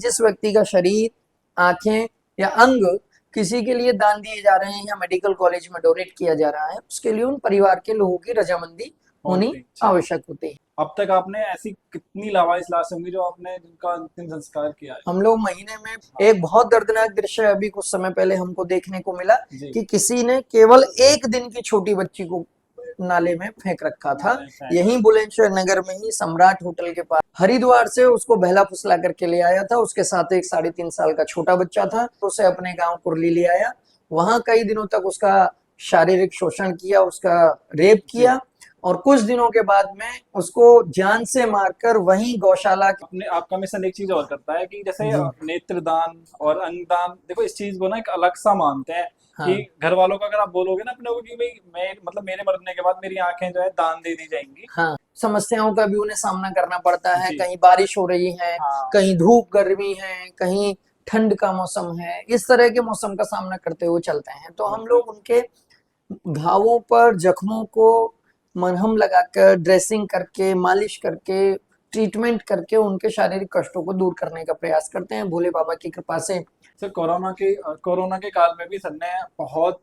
जिस व्यक्ति का शरीर, आंखें या अंग किसी के लिए दान दिए जा रहे हैं या मेडिकल कॉलेज में डोनेट किया जा रहा है, उसके लिए उन परिवार के लोगों की रजामंदी होनी आवश्यक होती है। अब तक आपने ऐसी कितनी लावारिस लाशें होंगी जो आपने जिनका अंतिम संस्कार किया है? हम लोग महीने में एक बहुत दर्दनाक दृश्य अभी कुछ समय पहले हमको देखने को मिला कि किसी ने केवल एक दिन की छोटी बच्ची को नाले में फेंक रखा था। यहीं बुलंदशहर नगर में ही सम्राट होटल के पास हरिद्वार से उसको बहला फुसला करके ले आया था। उसके साथ एक 3.5 साल का छोटा बच्चा था। उसे अपने गांव कुरली ले आया। वहां कई दिनों तक उसका शारीरिक शोषण किया, उसका रेप किया और कुछ दिनों के बाद में उसको जान से मारकर वहीं गौशाला अपने आपका मिशन एक चीज और करता है कि जैसे नेत्रदान और अंगदान, देखो इस चीज को ना एक अलग सा मानते हैं। हाँ। कि घर वालों को अगर आप बोलोगे ना अपने को कि भाई मैं मतलब मेरे मरने के बाद मेरी आंखें जो है दान दे दी जाएंगी। हाँ, समस्याओं का भी उन्हें सामना करना पड़ता है। कहीं बारिश हो रही है, कहीं धूप गर्मी है, कहीं ठंड का मौसम है। इस तरह के मौसम का सामना करते हुए चलते हैं। तो हम लोग उनके घावों पर, जख्मों को मरहम लगाकर, ड्रेसिंग करके, मालिश करके, ट्रीटमेंट करके उनके शारीरिक कष्टों को दूर करने का प्रयास करते हैं भोले बाबा की कृपा से। सर कोरोना के काल में भी सर ने बहुत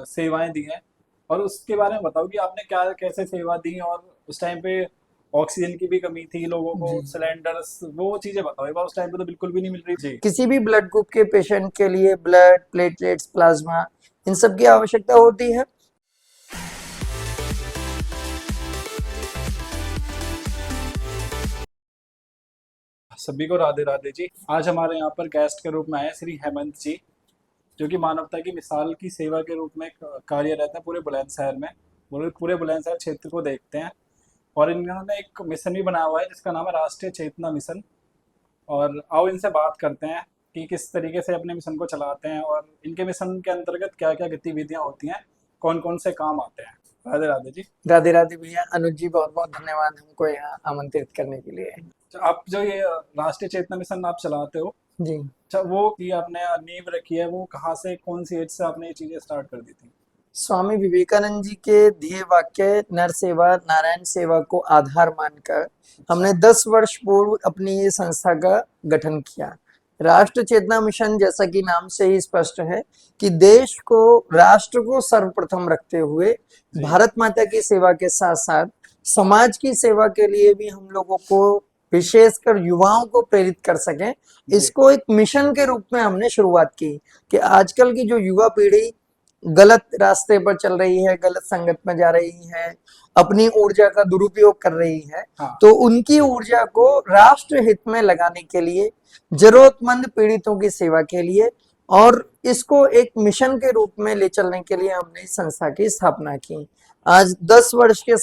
सेवाएं दी हैं, और उसके बारे में बताओ कि आपने क्या कैसे सेवा दी, और उस टाइम पे ऑक्सीजन की भी कमी थी, लोगों को सिलेंडर्स, वो चीजें बताओ। एक बार उस टाइम पे तो बिल्कुल भी नहीं मिल रही थी। किसी भी ब्लड ग्रुप के पेशेंट के लिए ब्लड, प्लेटलेट्स, प्लाज्मा, इन सब की आवश्यकता होती है। सभी को राधे राधे जी। आज हमारे यहाँ पर गेस्ट के रूप में आए श्री हेमंत जी, जो कि मानवता की मिसाल की सेवा के रूप में कार्यरत है पूरे बुलंदशहर में। पूरे बुलंदशहर क्षेत्र को देखते हैं, और इन्होंने एक मिशन भी बनाया हुआ है जिसका नाम है राष्ट्रीय चेतना मिशन। और आओ इनसे बात करते हैं कि किस तरीके से अपने मिशन को चलाते हैं, और इनके मिशन के अंतर्गत क्या क्या गतिविधियां होती हैं, कौन कौन से काम आते हैं। राधे राधे जी। राधे राधे भैया। अनुज जी, बहुत बहुत धन्यवाद हमको यहाँ आमंत्रित करने के लिए। आप जो ये राष्ट्रीय चेतना मिशन आप चलाते हो, जी, अच्छा वो की आपने नींव रखी है, वो कहाँ से, कौन सी एज से आपने ये चीजें स्टार्ट कर दी थी? स्वामी विवेकानंद जी के ध्येय वाक्य नर सेवा नारायण सेवा को आधार मानकर हमने 10 वर्ष पूर्व अपनी ये संस्था का गठन किया। राष्ट्र चेतना मिशन, जैसा कि नाम से ही स्पष्ट है कि देश को, राष्ट्र को सर्वप्रथम रखते हुए भारत माता की सेवा के साथ साथ समाज की सेवा के लिए भी हम लोगों को, विशेषकर युवाओं को प्रेरित कर सकें, इसको एक मिशन के रूप में हमने शुरुआत की। कि आजकल की जो युवा पीढ़ी गलत रास्ते पर चल रही है, गलत संगत में जा रही है, अपनी ऊर्जा का दुरुपयोग कर रही है, तो उनकी ऊर्जा को राष्ट्र हित में लगाने के लिए, जरूरतमंद पीड़ितों की सेवा के लिए और इसको एक मिशन के रूप में ले चलने के लिए हमने इस संस्था की स्थापना की। आज 10 वर्ष के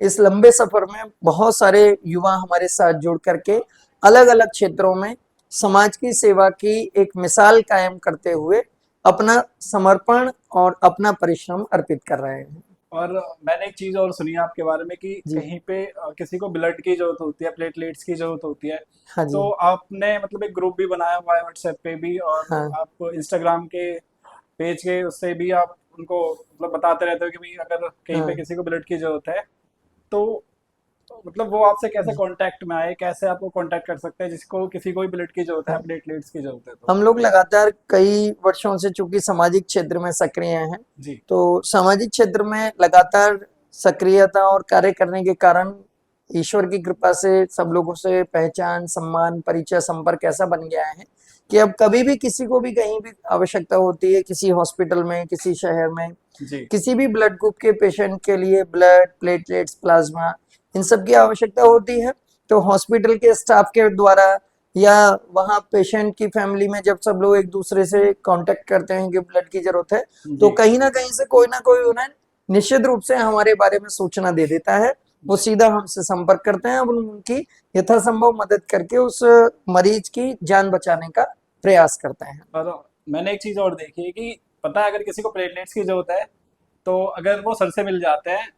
इस लंबे सफर में बहुत सारे युवा हमारे साथ जुड़ करके अलग अलग क्षेत्रों में समाज की सेवा की एक मिसाल कायम करते हुए अपना समर्पण और अपना परिश्रम अर्पित कर रहे हैं। और मैंने एक चीज और सुनी है आपके बारे में कि कहीं पे किसी को ब्लड की जरूरत होती है, प्लेटलेट्स की जरूरत होती है, हाँ जी। तो आपने मतलब एक ग्रुप भी बनाया हुआ है व्हाट्सएप पे भी, और हाँ। आप इंस्टाग्राम के पेज के उससे भी आप उनको मतलब बताते रहते हो कि भाई अगर कहीं पे किसी को ब्लड की जरूरत है, तो मतलब वो आपसे कैसे कांटेक्ट में आए, कैसे आपको कांटेक्ट कर सकते हैं जिसको किसी को भी ब्लड की जरूरत है, प्लेटलेट्स की जरूरत है? तो हम लोग लगातार कई वर्षों से चूंकि सामाजिक क्षेत्र में सक्रिय हैं, तो सामाजिक क्षेत्र में लगातार सक्रियता और कार्य करने के कारण ईश्वर की कृपा से सब लोगों से पहचान, सम्मान, परिचय, संपर्क ऐसा बन गया है कि अब कभी भी किसी को भी कहीं भी आवश्यकता होती है, किसी हॉस्पिटल में, किसी शहर में, किसी भी ब्लड ग्रुप के पेशेंट के लिए ब्लड, प्लेटलेट्स, प्लाज्मा, इन सब की आवश्यकता होती है, तो हॉस्पिटल के स्टाफ के द्वारा या वहाँ पेशेंट की फैमिली में जब सब लोग एक दूसरे से कांटेक्ट करते हैं कि ब्लड की जरूरत है, तो कहीं ना कहीं से कोई ना कोई उन्हें निश्चित रूप से हमारे बारे में सूचना दे देता है। वो सीधा हमसे संपर्क करते हैं और उनकी यथासंभव मदद करके उस मरीज की जान बचाने का प्रयास करते हैं। और मैंने एक चीज और देखी है कि पता है अगर किसी को प्लेटलेट्स की जरूरत है, तो अगर वो सर से मिल जाते हैं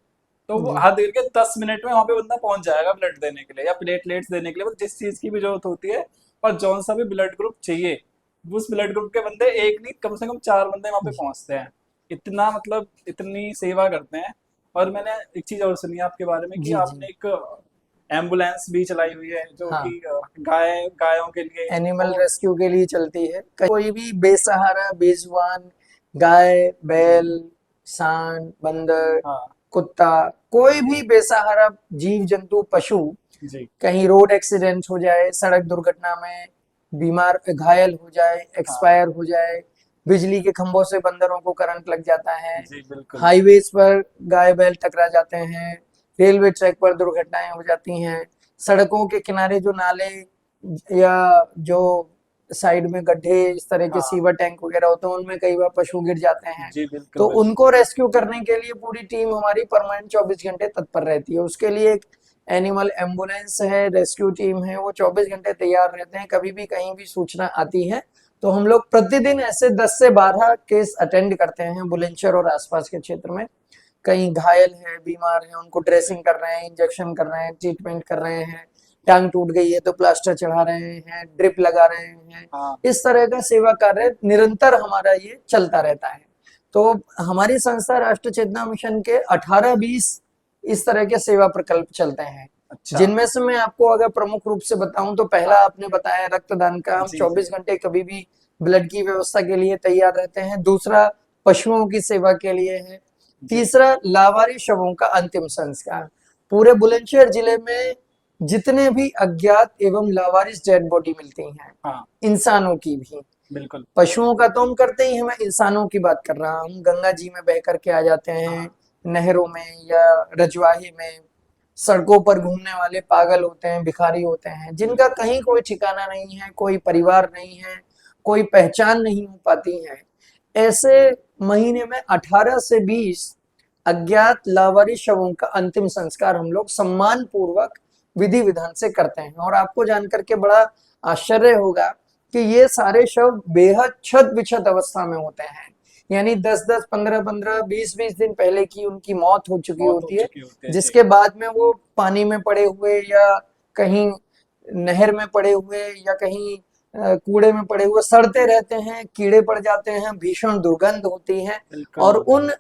तो वो हाथ देकर के 10 मिनट में वहां पे बंदा पहुंच जाएगा ब्लड देने के लिए या प्लेटलेट्स देने के लिए, जिस चीज की भी जरूरत होती है। और जौन सा भी ब्लड ग्रुप चाहिए, उस ब्लड ग्रुप के बंदे एक नहीं कम से कम 4 बंदे वहां पे पहुंचते हैं। इतना मतलब इतनी सेवा करते हैं। और मैंने एक चीज और सुनी है आपके बारे में कि आपने एक एम्बुलेंस भी चलाई हुई है जो हाँ, कि गायों के लिए। एनिमल और रेस्क्यू के लिए चलती है। कोई भी बेसहारा बेजुबान गाय, जी, बैल, सांड, बंदर, हाँ, कुत्ता, कोई भी बेसहारा जीव जंतु पशु जी, कहीं रोड एक्सीडेंट हो जाए, सड़क दुर्घटना में बीमार घायल हो जाए, हाँ, एक्सपायर हो जाए, बिजली के खंभों से बंदरों को करंट लग जाता है, जी, बिल्कुल, हाईवेज पर गाय बैल टकरा जाते हैं, रेलवे ट्रैक पर दुर्घटनाएं हो जाती हैं, सड़कों के किनारे जो नाले या जो साइड में गड्ढे इस तरह के हाँ, सीवर टैंक वगैरह होते हैं उनमें कई बार पशु गिर जाते हैं। जी, बिल्कुल, तो बिल्कुल, उनको रेस्क्यू करने के लिए पूरी टीम हमारी परमानेंट 24 घंटे तत्पर रहती है। उसके लिए एक एनिमल एम्बुलेंस है, रेस्क्यू टीम है, वो 24 घंटे तैयार रहते हैं। कभी भी कहीं भी सूचना आती है तो हम लोग प्रतिदिन ऐसे 10 से 12 केस अटेंड करते हैं बुलंदशहर और आसपास के क्षेत्र में। कहीं घायल है, बीमार है, उनको ड्रेसिंग कर रहे हैं, इंजेक्शन कर रहे हैं, ट्रीटमेंट कर रहे हैं, टांग टूट गई है तो प्लास्टर चढ़ा रहे हैं, ड्रिप लगा रहे हैं। हाँ, इस तरह का सेवा कार्य निरंतर हमारा ये चलता रहता है। तो हमारी संस्था राष्ट्रीय चेतना मिशन के 18-20 इस तरह के सेवा प्रकल्प चलते हैं, अच्छा, जिनमें से मैं आपको अगर प्रमुख रूप से बताऊं तो पहला हाँ, आपने बताया रक्तदान का, हम जी, जी, 24 घंटे कभी भी ब्लड की व्यवस्था के लिए तैयार रहते हैं। दूसरा पशुओं की सेवा के लिए है। जी, तीसरा लावारिस शवों का अंतिम संस्कार। पूरे बुलंदशहर जिले में जितने भी अज्ञात एवं लावारिस डेड बॉडी मिलती हैं, हाँ, इंसानों की भी, बिल्कुल, पशुओं का तो हम करते ही हैं, मैं इंसानों की बात कर रहा हूँ। गंगा जी में बह करके आ जाते हैं, हाँ, नहरों में या रजवाहे में, सड़कों पर घूमने वाले पागल होते हैं, भिखारी होते हैं, जिनका बिल्कुल, कहीं कोई ठिकाना नहीं है, कोई परिवार नहीं है, कोई पहचान नहीं हो पाती है। ऐसे महीने में 18 से 20 अज्ञात लावारिस शवों का अंतिम संस्कार हम लोग सम्मान पूर्वक विधि विधान से करते हैं। और आपको जानकर के बड़ा आश्चर्य होगा कि ये सारे शव बेहद छत बिछत अवस्था में होते हैं। यानी 10-10, 15-15, 20-20 दिन पहले की उनकी मौत हो चुकी मौत हो होती है, चुकी होती है, जी, जिसके बाद में वो पानी में पड़े हुए या कहीं नहर में पड़े हुए या कहीं कूड़े में पड़े हुए सड़ते रहते हैं, कीड़े पड़ जाते हैं, भीषण दुर्गंध होती है। बिल्कुल, और उन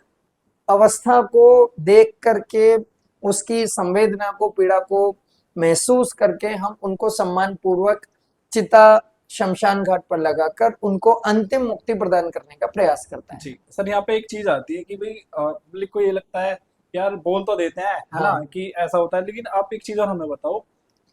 अवस्था को देख करके, उसकी संवेदना को, पीड़ा को महसूस करके हम उनको सम्मान पूर्वक चिता शमशान घाट पर लगाकर उनको अंतिम मुक्ति प्रदान करने का प्रयास करते हैं। जी। सर यहाँ पे एक चीज़ आती है कि भई पब्लिक को ये लगता है यार बोल तो देते हैं, है ना? हाँ, कि ऐसा होता है, लेकिन आप एक चीज़ और हमें बताओ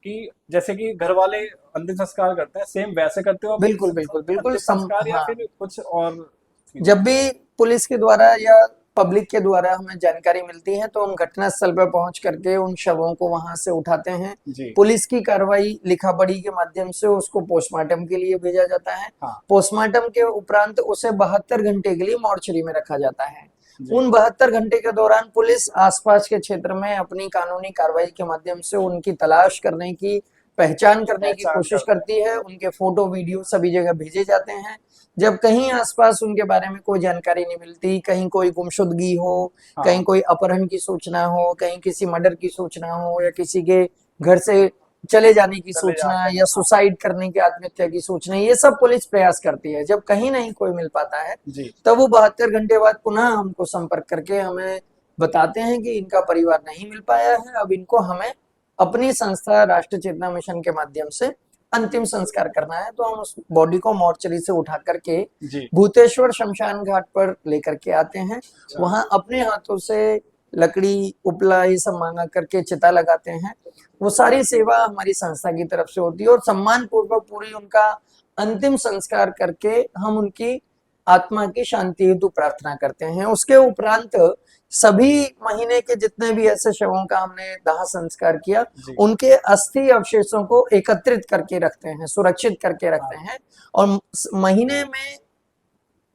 कि जैसे कि घर वाले अंतिम संस्कार करते हैं, सेम वैसे करते हो आप भी बिल्कुल बिल्कुल बिल्कुल अंतिम संस्कार, या हाँ। फिर कुछ और चीज़ें? जब भी पुलिस के द्वारा या पब्लिक के द्वारा हमें जानकारी मिलती है तो हम घटनास्थल पर पहुंच करके उन शवों को वहां से उठाते हैं। जी, पुलिस की कार्रवाई लिखा पढ़ी के माध्यम से उसको पोस्टमार्टम के लिए भेजा जाता है। हाँ, पोस्टमार्टम के उपरांत उसे 72 घंटे के लिए मॉर्चरी में रखा जाता है। जी। उन 72 घंटे के दौरान पुलिस आसपास के क्षेत्र में अपनी कानूनी कार्रवाई के माध्यम से उनकी तलाश करने की, पहचान करने की पहचान कोशिश करते हैं। करती है। उनके फोटो वीडियो सभी जगह भेजे जाते हैं। जब कहीं आसपास उनके बारे में कोई जानकारी नहीं मिलती, कहीं कोई गुमशुदगी हो, कहीं हाँ, कोई अपहरण की सूचना हो, कहीं किसी मर्डर की सूचना हो या किसी के घर से चले जाने की चले सूचना जाते या हैं, हाँ, सुसाइड करने की, आत्महत्या की सूचना, ये सब पुलिस प्रयास करती है। जब कहीं नहीं कोई मिल पाता है जी, तब वो 72 घंटे बाद पुनः हमको संपर्क करके हमें बताते हैं कि इनका परिवार नहीं मिल पाया है, अब इनको हमें अपनी संस्था राष्ट्रीय चेतना मिशन के माध्यम से अंतिम संस्कार करना है। तो हम उस बॉडी को मॉर्चरी से उठा करके जी, भूतेश्वर शमशान घाट पर लेकर के आते हैं। अच्छा, वहां अपने हाथों से लकड़ी, उपला ये सब मांगा करके चिता लगाते हैं। वो सारी सेवा हमारी संस्था की तरफ से होती है और सम्मान पूर्वक पूरी उनका अंतिम संस्कार करके हम उनकी आत्मा की शांति हेतु प्रार्थना करते हैं। उसके उपरांत सभी महीने के जितने भी ऐसे शवों का हमने दाह संस्कार किया, जी, उनके अस्थि अवशेषों को एकत्रित करके रखते हैं, सुरक्षित करके रखते हाँ, हैं। और महीने में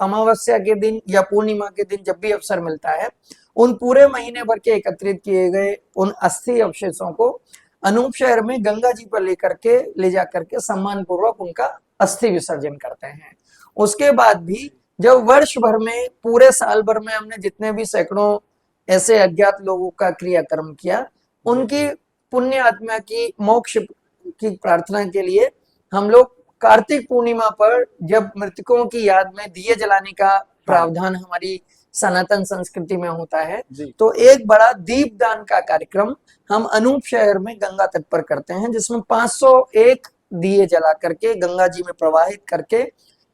अमावस्या के दिन या पूर्णिमा के दिन जब भी अवसर मिलता है, उन पूरे महीने भर के एकत्रित किए गए उन अस्थि अवशेषों को अनूप शहर में गंगा जी पर लेकर के ले जाकर के सम्मान पूर्वक उनका अस्थि विसर्जन करते हैं। उसके बाद भी जी, जब वर्ष भर में, पूरे साल भर में हमने जितने भी सैकड़ों ऐसे अज्ञात लोगों का क्रियाकर्म किया, जी, उनकी पुण्य आत्मा की मोक्ष की प्रार्थना के लिए हम लोग कार्तिक पूर्णिमा पर, जब मृतकों की याद में दिए जलाने का हाँ, प्रावधान हमारी सनातन संस्कृति में होता है। जी तो एक बड़ा दीपदान का कार्यक्रम हम अनूप शहर में गंगा तट पर करते हैं, जिसमें 501 दिए जला करके गंगा जी में प्रवाहित करके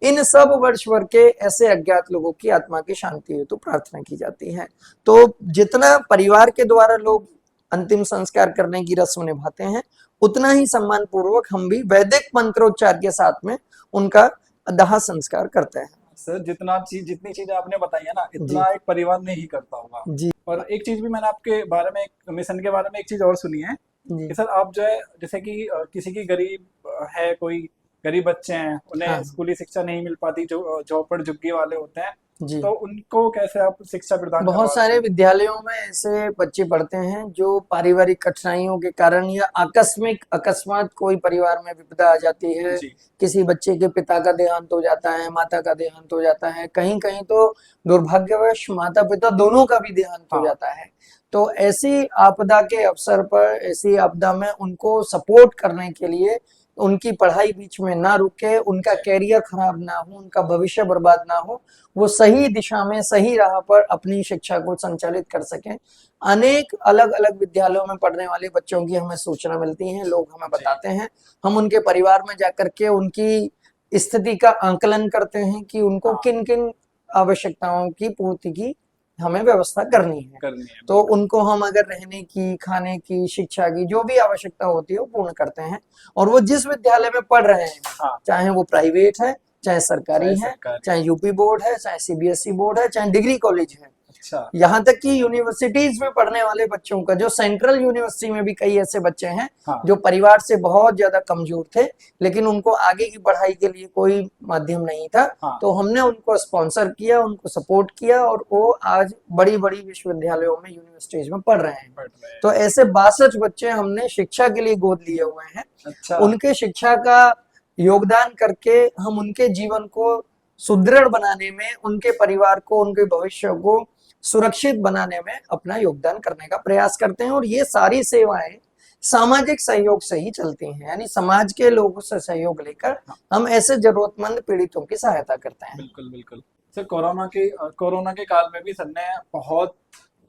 इन सब वर्ष भर के ऐसे अज्ञात लोगों की आत्मा की शांति हेतु प्रार्थना की जाती है। तो जितना परिवार के द्वारा लोग अंतिम संस्कार करने की रस्म निभाते हैं, उतना ही सम्मान पूर्वक हम भी वैदिक मंत्रोच्चार के साथ में उनका दाह संस्कार करते हैं। सर, जितनी चीजें आपने बताई है ना, जी इतना एक परिवार नहीं करता होगा। जी और एक चीज भी मैंने आपके बारे में, एक मिशन के बारे में एक चीज और सुनी है जी कि सर आप जो है, जैसे कि किसी की गरीब है, कोई गरीब बच्चे हैं, उन्हें हाँ स्कूली शिक्षा नहीं मिल पाती, जो झोपड़ झुग्गी वाले होते हैं, जी। तो उनको कैसे आप शिक्षा प्रदान बहुत करवाते सारे हैं? विद्यालयों में ऐसे बच्चे पढ़ते हैं जो पारिवारिक कठिनाइयों के कारण या आकस्मिक अकस्मात कोई परिवार में विपदा आ जाती है, जी किसी बच्चे के पिता का देहांत हो जाता है, माता का देहांत हो जाता है, कहीं कहीं तो दुर्भाग्यवश माता पिता दोनों का भी देहांत हो हाँ जाता है। तो ऐसी आपदा के अवसर पर, ऐसी आपदा में उनको सपोर्ट करने के लिए उनकी पढ़ाई बीच में ना रुके, उनका जी कैरियर खराब ना हो, उनका भविष्य बर्बाद ना हो, वो सही दिशा में सही राह पर अपनी शिक्षा को संचालित कर सकें। अनेक अलग अलग विद्यालयों में पढ़ने वाले बच्चों की हमें सूचना मिलती है, लोग हमें जी बताते हैं। हम उनके परिवार में जाकर के उनकी स्थिति का आंकलन करते हैं कि उनको हाँ, किन किन आवश्यकताओं की पूर्ति की हमें व्यवस्था करनी है। करनी है तो बिल्कुल। उनको हम अगर रहने की, खाने की, शिक्षा की जो भी आवश्यकता होती है वो पूर्ण करते हैं। और वो जिस विद्यालय में पढ़ रहे हैं, हाँ, चाहे वो प्राइवेट है, चाहे चाहे सरकारी है, सरकारी चाहे हो। यूपी बोर्ड है, चाहे सीबीएसई बोर्ड है, चाहे डिग्री कॉलेज है, अच्छा। यहाँ तक कि यूनिवर्सिटीज में पढ़ने वाले बच्चों का, जो सेंट्रल यूनिवर्सिटी में भी कई ऐसे बच्चे हैं हाँ जो परिवार से बहुत ज्यादा कमजोर थे, लेकिन उनको आगे की पढ़ाई के लिए कोई माध्यम नहीं था, हाँ तो हमने उनको स्पॉन्सर किया, उनको सपोर्ट किया और वो आज बड़ी बड़ी विश्वविद्यालयों में, यूनिवर्सिटीज में पढ़ रहे हैं। पढ़ रहे हैं। तो ऐसे 62 बच्चे हमने शिक्षा के लिए गोद लिए हुए हैं। अच्छा। उनके शिक्षा का योगदान करके हम उनके जीवन को सुदृढ़ बनाने में, उनके परिवार को, उनके भविष्य को सुरक्षित बनाने में अपना योगदान करने का प्रयास करते हैं। और ये सारी सेवाएं सामाजिक सहयोग से ही चलती हैं, यानी समाज के लोगों से सहयोग लेकर हाँ, हम ऐसे जरूरतमंद पीड़ितों की सहायता करते हैं। बिल्कुल बिल्कुल। सर, कोरोना के काल में भी सर ने बहुत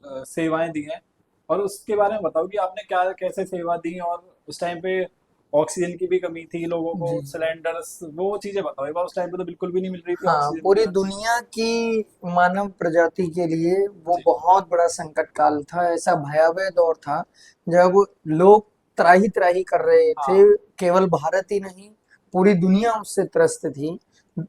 सेवाएं दी हैं, और उसके बारे में बताओ कि आपने क्या कैसे सेवा दी, और उस टाइम पे ऑक्सीजन की भी कमी थी, लोगों को जी सिलेंडर्स, वो चीजें बताओ एक बार। उस टाइम पे तो बिल्कुल भी नहीं मिल रही थी हाँ, ऑक्सीजन पूरी वगैरह। दुनिया की मानव प्रजाति के लिए वो जी बहुत बड़ा संकट काल था। ऐसा भयावह दौर था जब लोग त्राही त्राही कर रहे थे। हाँ केवल भारत ही नहीं, पूरी दुनिया उससे त्रस्त थी।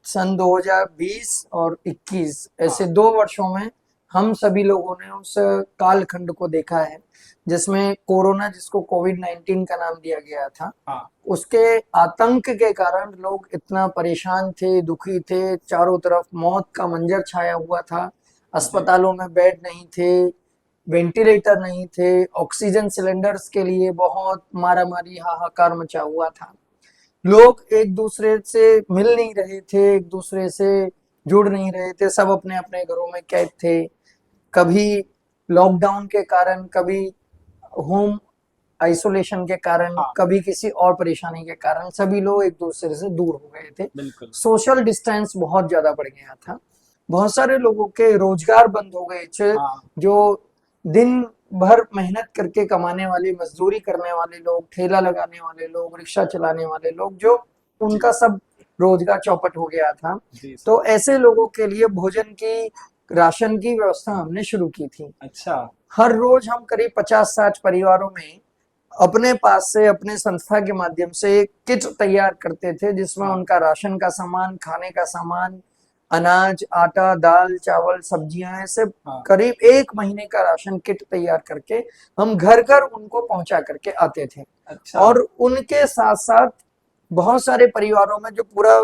सन 2020 और 21 हाँ ऐसे 2 वर्षों में हम सभी लोगों ने उस कालखंड को देखा है, जिसमें कोरोना, जिसको कोविड-19 का नाम दिया गया था, हाँ उसके आतंक के कारण लोग इतना परेशान थे, दुखी थे, चारों तरफ मौत का मंजर छाया हुआ था। जी अस्पतालों में बेड नहीं थे, वेंटिलेटर नहीं थे, ऑक्सीजन सिलेंडर्स के लिए बहुत मारामारी, हाहाकार मचा हुआ था। लोग एक दूसरे से मिल नहीं रहे थे, एक दूसरे से जुड़ नहीं रहे थे, सब अपने अपने घरों में कैद थे। कभी लॉकडाउन के कारण, कभी होम आइसोलेशन के कारण, हाँ कभी किसी और परेशानी के कारण सभी लोग एक दूसरे से दूर हो गए थे। बिल्कुल। सोशल डिस्टेंस बहुत ज्यादा बढ़ गया था। बहुत सारे लोगों के रोजगार बंद हो गए थे। हाँ जो दिन भर मेहनत करके कमाने वाले, मजदूरी करने वाले लोग, ठेला लगाने वाले लोग, रिक्शा चलाने वाले लोग, जो जी उनका सब रोजगार चौपट हो गया था। जी सर। तो ऐसे लोगों के लिए भोजन की, राशन की व्यवस्था हमने शुरू की थी। अच्छा। हर रोज हम करीब 50-60 परिवारों में अपने पास से, अपने संस्था के माध्यम से किट तैयार करते थे, जिसमें हाँ उनका राशन का सामान, खाने का सामान, अनाज, आटा, दाल, चावल, सब्जियां, ऐसे हाँ करीब 1 महीने का राशन किट तैयार करके हम घर घर उनको पहुंचा करके आते थे। अच्छा। और उनके साथ साथ बहुत सारे परिवारों में जो पूरा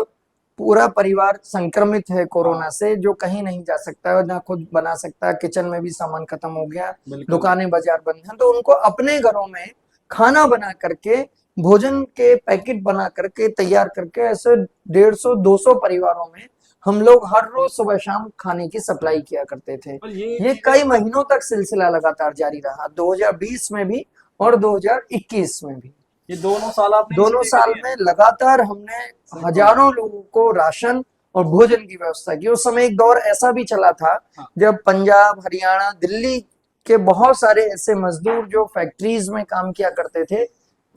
पूरा परिवार संक्रमित है हाँ कोरोना से, जो कहीं नहीं जा सकता है, ना खुद बना सकता है, किचन में भी सामान खत्म हो गया, बिल्कुल। दुकानें बाजार बंद हैं, तो उनको अपने घरों में खाना बना करके, भोजन के पैकेट बना करके, तैयार करके, ऐसे 150-200 परिवारों में हम लोग हर रोज सुबह शाम खाने की सप्लाई किया करते थे। और ये ये चीजें, कई महीनों तक सिलसिला लगातार जारी रहा, 2020 में भी और 2021 में भी। ये दोनों साल आपने ये दोनों चीजें साल करी है। में लगातार हमने बिल्कुल। हजारों लोगों को राशन और भोजन की व्यवस्था की। उस समय एक दौर ऐसा भी चला था हाँ। जब पंजाब, हरियाणा, दिल्ली के बहुत सारे ऐसे मजदूर जो फैक्ट्रीज में काम किया करते थे,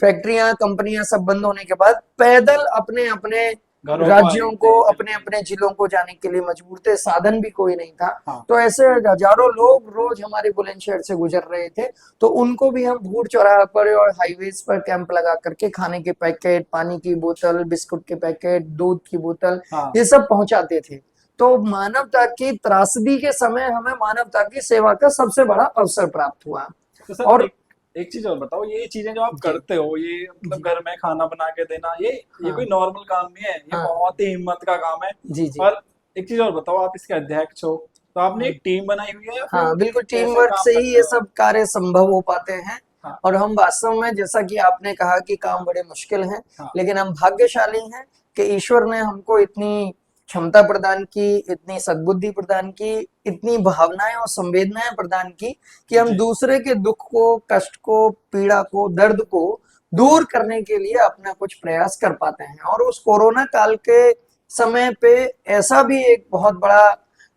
फैक्ट्रियां, कंपनियां सब बंद होने के बाद पैदल अपने अपने घरों को आ रहे राज्यों को, थे, अपने बिल्कुल। अपने जिलों को जाने के लिए मजबूर थे, साधन भी कोई नहीं था। हाँ। तो ऐसे हजारों लोग रोज हमारे बुलंदशहर से गुजर रहे थे, तो उनको भी हम भूड़ चौराहा पर और हाईवेज पर कैंप लगा करके खाने के पैकेट, पानी की बोतल, बिस्कुट के पैकेट, दूध की बोतल, हाँ। ये सब पहुंचाते थे। तो मानवता की त्रासदी के समय हमें मानवता की सेवा का सबसे बड़ा अवसर प्राप्त हुआ। तो सर और एक चीज और बताओ, ये चीजें जो आप जी करते हो, ये मतलब जी घर में खाना बना के देना, ये हाँ कोई नॉर्मल काम नहीं है, ये हाँ बहुत ही हिम्मत का काम है। जी जी और एक चीज और बताओ, आप इसके अध्यक्ष हो, तो आपने हाँ एक टीम बनाई हुई है या फिर हाँ, बिल्कुल टीम कैसे वर्क काम से ही करते ये हो आप? सब कार्य संभव हो पाते हैं। हाँ। और हम वास्तव में, जैसा कि आपने कहा कि काम बड़े मुश्किल हैं, हाँ। लेकिन हम भाग्यशाली हैं कि ईश्वर ने हमको इतनी क्षमता प्रदान की, इतनी सद्बुद्धि प्रदान की, इतनी भावनाएं और संवेदनाएं प्रदान की कि हम जी। दूसरे के दुख को, कष्ट को, पीड़ा को, दर्द को दूर करने के लिए अपना कुछ प्रयास कर पाते हैं। और उस कोरोना काल के समय पे ऐसा भी एक बहुत बड़ा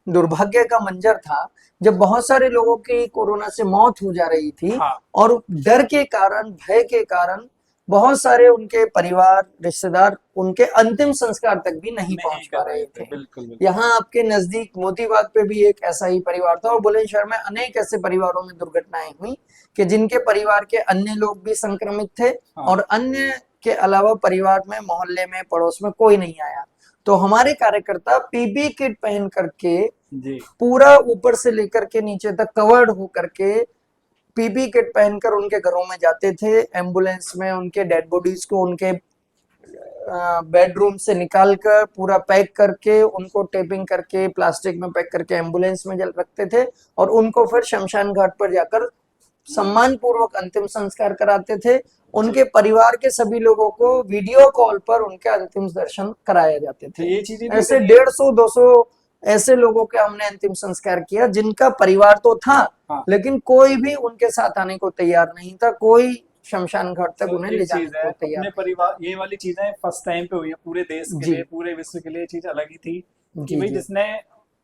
दुर्भाग्य का मंजर था जब बहुत सारे लोगों की कोरोना से मौत हो जा रही थी, हाँ। और डर के कारण, भय के कारण बहुत सारे उनके परिवार, रिश्तेदार उनके अंतिम संस्कार तक भी नहीं नहीं पहुंच पा कर रहे रहे थे, थे। बिल्कुल बिल्कुल। यहाँ आपके नजदीक मोतीबाग पे भी एक ऐसा ही परिवार था, और बुलंदशहर में अनेक ऐसे परिवारों में दुर्घटनाएं हुई कि जिनके परिवार के अन्य लोग भी संक्रमित थे, हाँ। और अन्य के अलावा परिवार में, मोहल्ले में, पड़ोस में कोई नहीं आया। तो हमारे कार्यकर्ता पीपी किट पहन करके, जी। पूरा ऊपर से लेकर के नीचे तक कवर्ड होकर के, पीपी किट पहनकर उनके घरों में जाते थे। एम्बुलेंस में उनके डेड बॉडीज को उनके बेडरूम से निकाल कर पूरा पैक करके, उनको टेपिंग करके प्लास्टिक में पैक करके एम्बुलेंस में जल रखते थे, और उनको फिर शमशान घाट पर जाकर सम्मान पूर्वक अंतिम संस्कार कराते थे। जी। उनके परिवार के सभी लोगों को वीडियो कॉल पर उनके अंतिम दर्शन कराए जाते तो थे। ये चीजें भी ऐसे करिए। 150-200 ऐसे लोगों के हमने अंतिम संस्कार किया जिनका परिवार तो था, हाँ। लेकिन कोई भी उनके साथ आने को तैयार नहीं था, कोई शमशान घाट तक सर उन्हें ले एक जाने चीज है, को तैयार अपने नहीं परिवार, ये वाली चीजें फर्स्ट टाइम पे हुई है पूरे देश के जी लिए, पूरे विश्व के लिए। ये चीज अलग ही थी कि जी भाई जी जिसने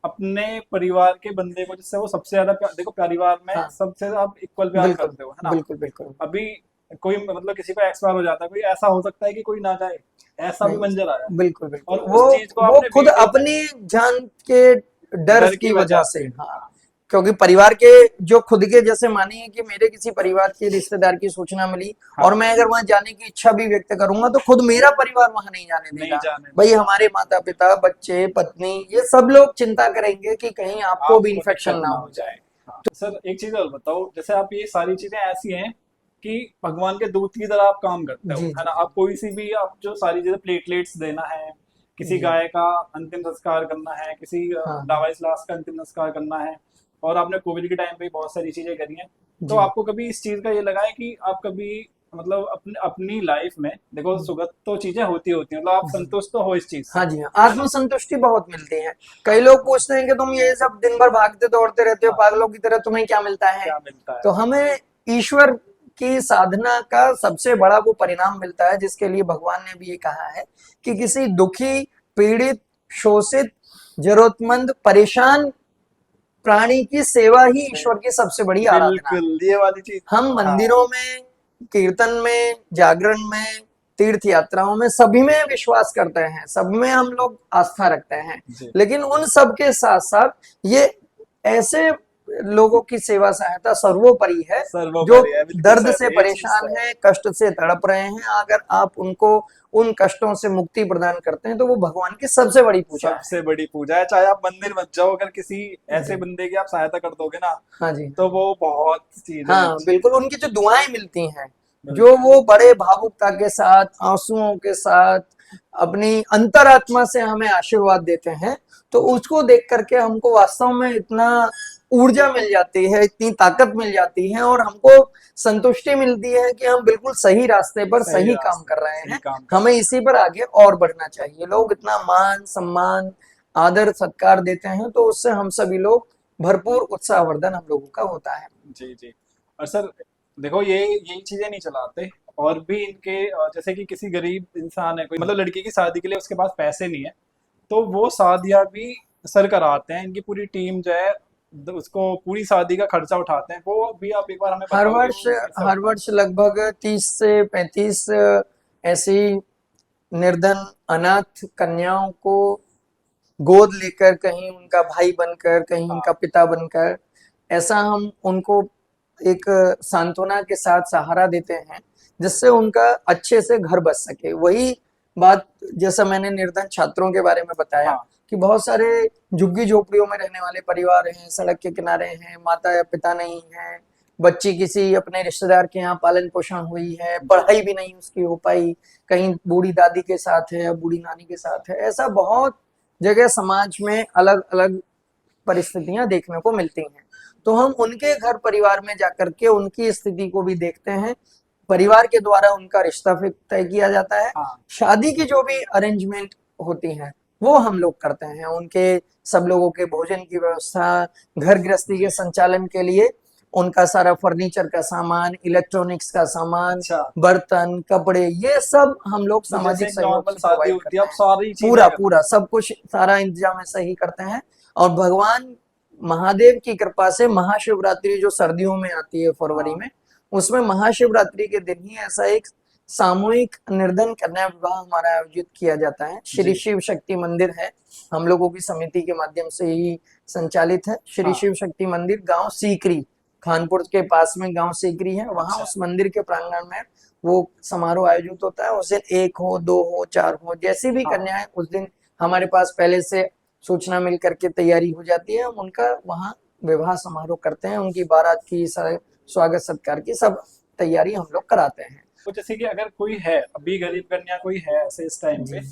अपने परिवार के बंदे को, जिससे वो सबसे ज्यादा देखो परिवार में हाँ, सबसे आप इक्वल प्यार बिल्कुल करते हो, है ना? बिल्कुल बिल्कुल। अभी कोई मतलब किसी को एक्सपायर हो जाता है, कोई ऐसा हो सकता है कि कोई ना जाए, ऐसा भी नहीं, मंजर आया। बिल्कुल और बिल्कुल, उस चीज को वो आपने खुद वीडियो में, अपनी जान के डर डर की की वजह वजह से, से, हाँ, हाँ। क्योंकि परिवार के, जो खुद के, जैसे मानिए कि मेरे किसी परिवार के रिश्तेदार की सूचना मिली, और हाँ। मैं अगर वहां जाने की इच्छा भी व्यक्त करूंगा, तो खुद मेरा परिवार वहां नहीं जाने नहीं देगा। जाने भाई देगा। हमारे माता पिता, बच्चे, पत्नी, ये सब लोग चिंता करेंगे कि कहीं आपको भी आपको इन्फेक्शन दिक्कत ना ना हो हो जाए। जाए। हाँ। सर एक चीज और बताओ, जैसे आप ये सारी चीजें ऐसी हैं कि भगवान के दूत की तरह आप काम करते हो, जी है जी ना? जी आप कोई सी भी, आप जो सारी चीजें, प्लेटलेट्स देना है, किसी जी गाय का अंतिम संस्कार करना है, किसी हाँ लावारिस लाश का अंतिम संस्कार करना है, और आपने कोविड के टाइम पे बहुत सारी चीजें करी हैं। तो जी आपको कभी इस चीज का ये लगा है कि आप कभी मतलब अपने अपनी लाइफ में, देखो सुगत तो चीजें होती होती हैं, मतलब आप जी संतुष्ट तो हो इस चीज से, हाँ जी हाँ, है ना? आत्मसंतुष्टि बहुत मिलती है। कई लोग पूछते हैं कि तुम ये सब दिन भर भागते दौड़ते रहते हो हाँ। पागलों की तरह, तुम्हें क्या मिलता है? क्या मिलता है? तो हमें ईश्वर की साधना का सबसे बड़ा वो परिणाम मिलता है जिसके लिए भगवान ने भी ये कहा है कि किसी दुखी, पीड़ित, शोषित, जरूरतमंद, परेशान प्राणी की सेवा ही ईश्वर की सबसे बड़ी आराधना है। बिल्कुल, ये वाली चीज। हम हाँ। मंदिरों में, कीर्तन में, जागरण में, तीर्थ यात्राओं में, सभी में विश्वास करते हैं, सब में हम लोग आस्था रखते हैं, जी। लेकिन उन सब के साथ साथ ये ऐसे लोगों की सेवा सहायता सर्वोपरि है जो सर्वोपरि है, बिल्कुल दर्द सर, से ये चीज परेशान तो है। है, कष्ट से तड़प रहे हैं। अगर आप उनको उन कष्टों से मुक्ति प्रदान करते हैं तो वो भगवान की सबसे बड़ी पूजा है। सबसे बड़ी पूजा है, चाहे आप मंदिर मत जाओ, अगर किसी ऐसे जी बंदे की आप सहायता कर दोगे ना, हाँ जी तो वो बहुत चीज है हाँ, अच्छी। बिल्कुल, उनकी जो दुआएं मिलती हैं, जो बिल्कुल। वो बड़े भावुकता के साथ, आंसुओं के साथ, अपनी अंतरात्मा से हमें आशीर्वाद देते हैं, तो जी। उसको देख करके हमको वास्तव में इतना ऊर्जा मिल जाती है, इतनी ताकत मिल जाती है, और हमको संतुष्टि मिलती है कि हम बिल्कुल सही रास्ते पर सही सही काम रास्ते कर पर रहे सही हैं। काम कर हमें रहे इसी पर आगे और बढ़ना चाहिए। लोग इतना मान, सम्मान, आदर, सत्कार देते हैं, तो उससे हम सभी लोग भरपूर उत्साहवर्धन हम लोगों का होता है। हैं। जी जी। और सर देखो, ये यही चीजें नहीं चलाते, और भी इनके जैसे कि किसी गरीब इंसान है, कोई मतलब लड़की की शादी के लिए उसके पास पैसे नहीं है, तो वो शादियां भी सर कराते हैं, इनकी पूरी टीम जो है उसको पूरी शादी का खर्चा उठाते हैं। वो भी आप एक बार हमें हर बताओगे वर्ष वो कैसे हर होता है? वर्ष लगभग 30 से 35 ऐसी निर्धन अनाथ कन्याओं को गोद लेकर, कहीं उनका भाई बनकर, कहीं उनका हाँ। पिता बनकर, ऐसा हम उनको एक सांत्वना के साथ सहारा देते हैं, जिससे उनका अच्छे से घर बस सके। वही बात जैसा मैंने निर्धन छात्रों के बारे में बताया हाँ। कि बहुत सारे झुग्गी झोपड़ियों में रहने वाले परिवार हैं, सड़क के किनारे हैं, माता या पिता नहीं है, बच्ची किसी अपने रिश्तेदार के यहाँ पालन पोषण हुई है, जी। पढ़ाई भी नहीं उसकी हो पाई, कहीं बूढ़ी दादी के साथ है या बूढ़ी नानी के साथ है। ऐसा बहुत जगह समाज में अलग अलग परिस्थितियां देखने को मिलती हैं। तो हम उनके घर परिवार में जाकर के उनकी स्थिति को भी देखते हैं। परिवार के द्वारा उनका रिश्ता फिर तय किया जाता है। हाँ। शादी की जो भी अरेंजमेंट होती है वो हम लोग करते हैं। उनके सब लोगों के भोजन की व्यवस्था, घर गृहस्थी के जी। संचालन के लिए उनका सारा फर्नीचर का सामान, इलेक्ट्रॉनिक्स का सामान, अच्छा। बर्तन, कपड़े, ये सब हम लोग तो जैसे सामाजिक एक सहयोग नॉर्मल से शादी प्रोवाइड होती है, करते आप हैं। सारी चीजें पूरा करते पूरा हैं? सब कुछ, सारा इंतजाम ऐसा ही करते हैं। और भगवान महादेव की कृपा से महाशिवरात्रि जो सर्दियों में आती है फरवरी हाँ। में, उसमें महाशिवरात्रि के दिन ही ऐसा एक सामूहिक निर्धन कन्या विवाह हमारा आयोजित किया जाता है। श्री जी। शिव शक्ति मंदिर है, हम लोगों की समिति के माध्यम से ही संचालित है। श्री हाँ। शिव शक्ति मंदिर गांव सीकरी, खानपुर के पास में गांव सीकरी है, वहां अच्छा। उस मंदिर के प्रांगण में वो समारोह आयोजित होता है। उस दिन 1 हो 2 हो 4 हो जैसी भी हाँ। कन्याएं उस दिन हमारे पास पहले से सूचना मिल करके तैयारी हो जाती है, हम उनका वहाँ विवाह समारोह करते हैं। उनकी बारात की स्वागत सत्कार की सब तैयारी हम लोग कराते हैं। तो जैसे कि अगर कोई है अभी गरीब कन्या कोई है ऐसे इस टाइम जी। पे,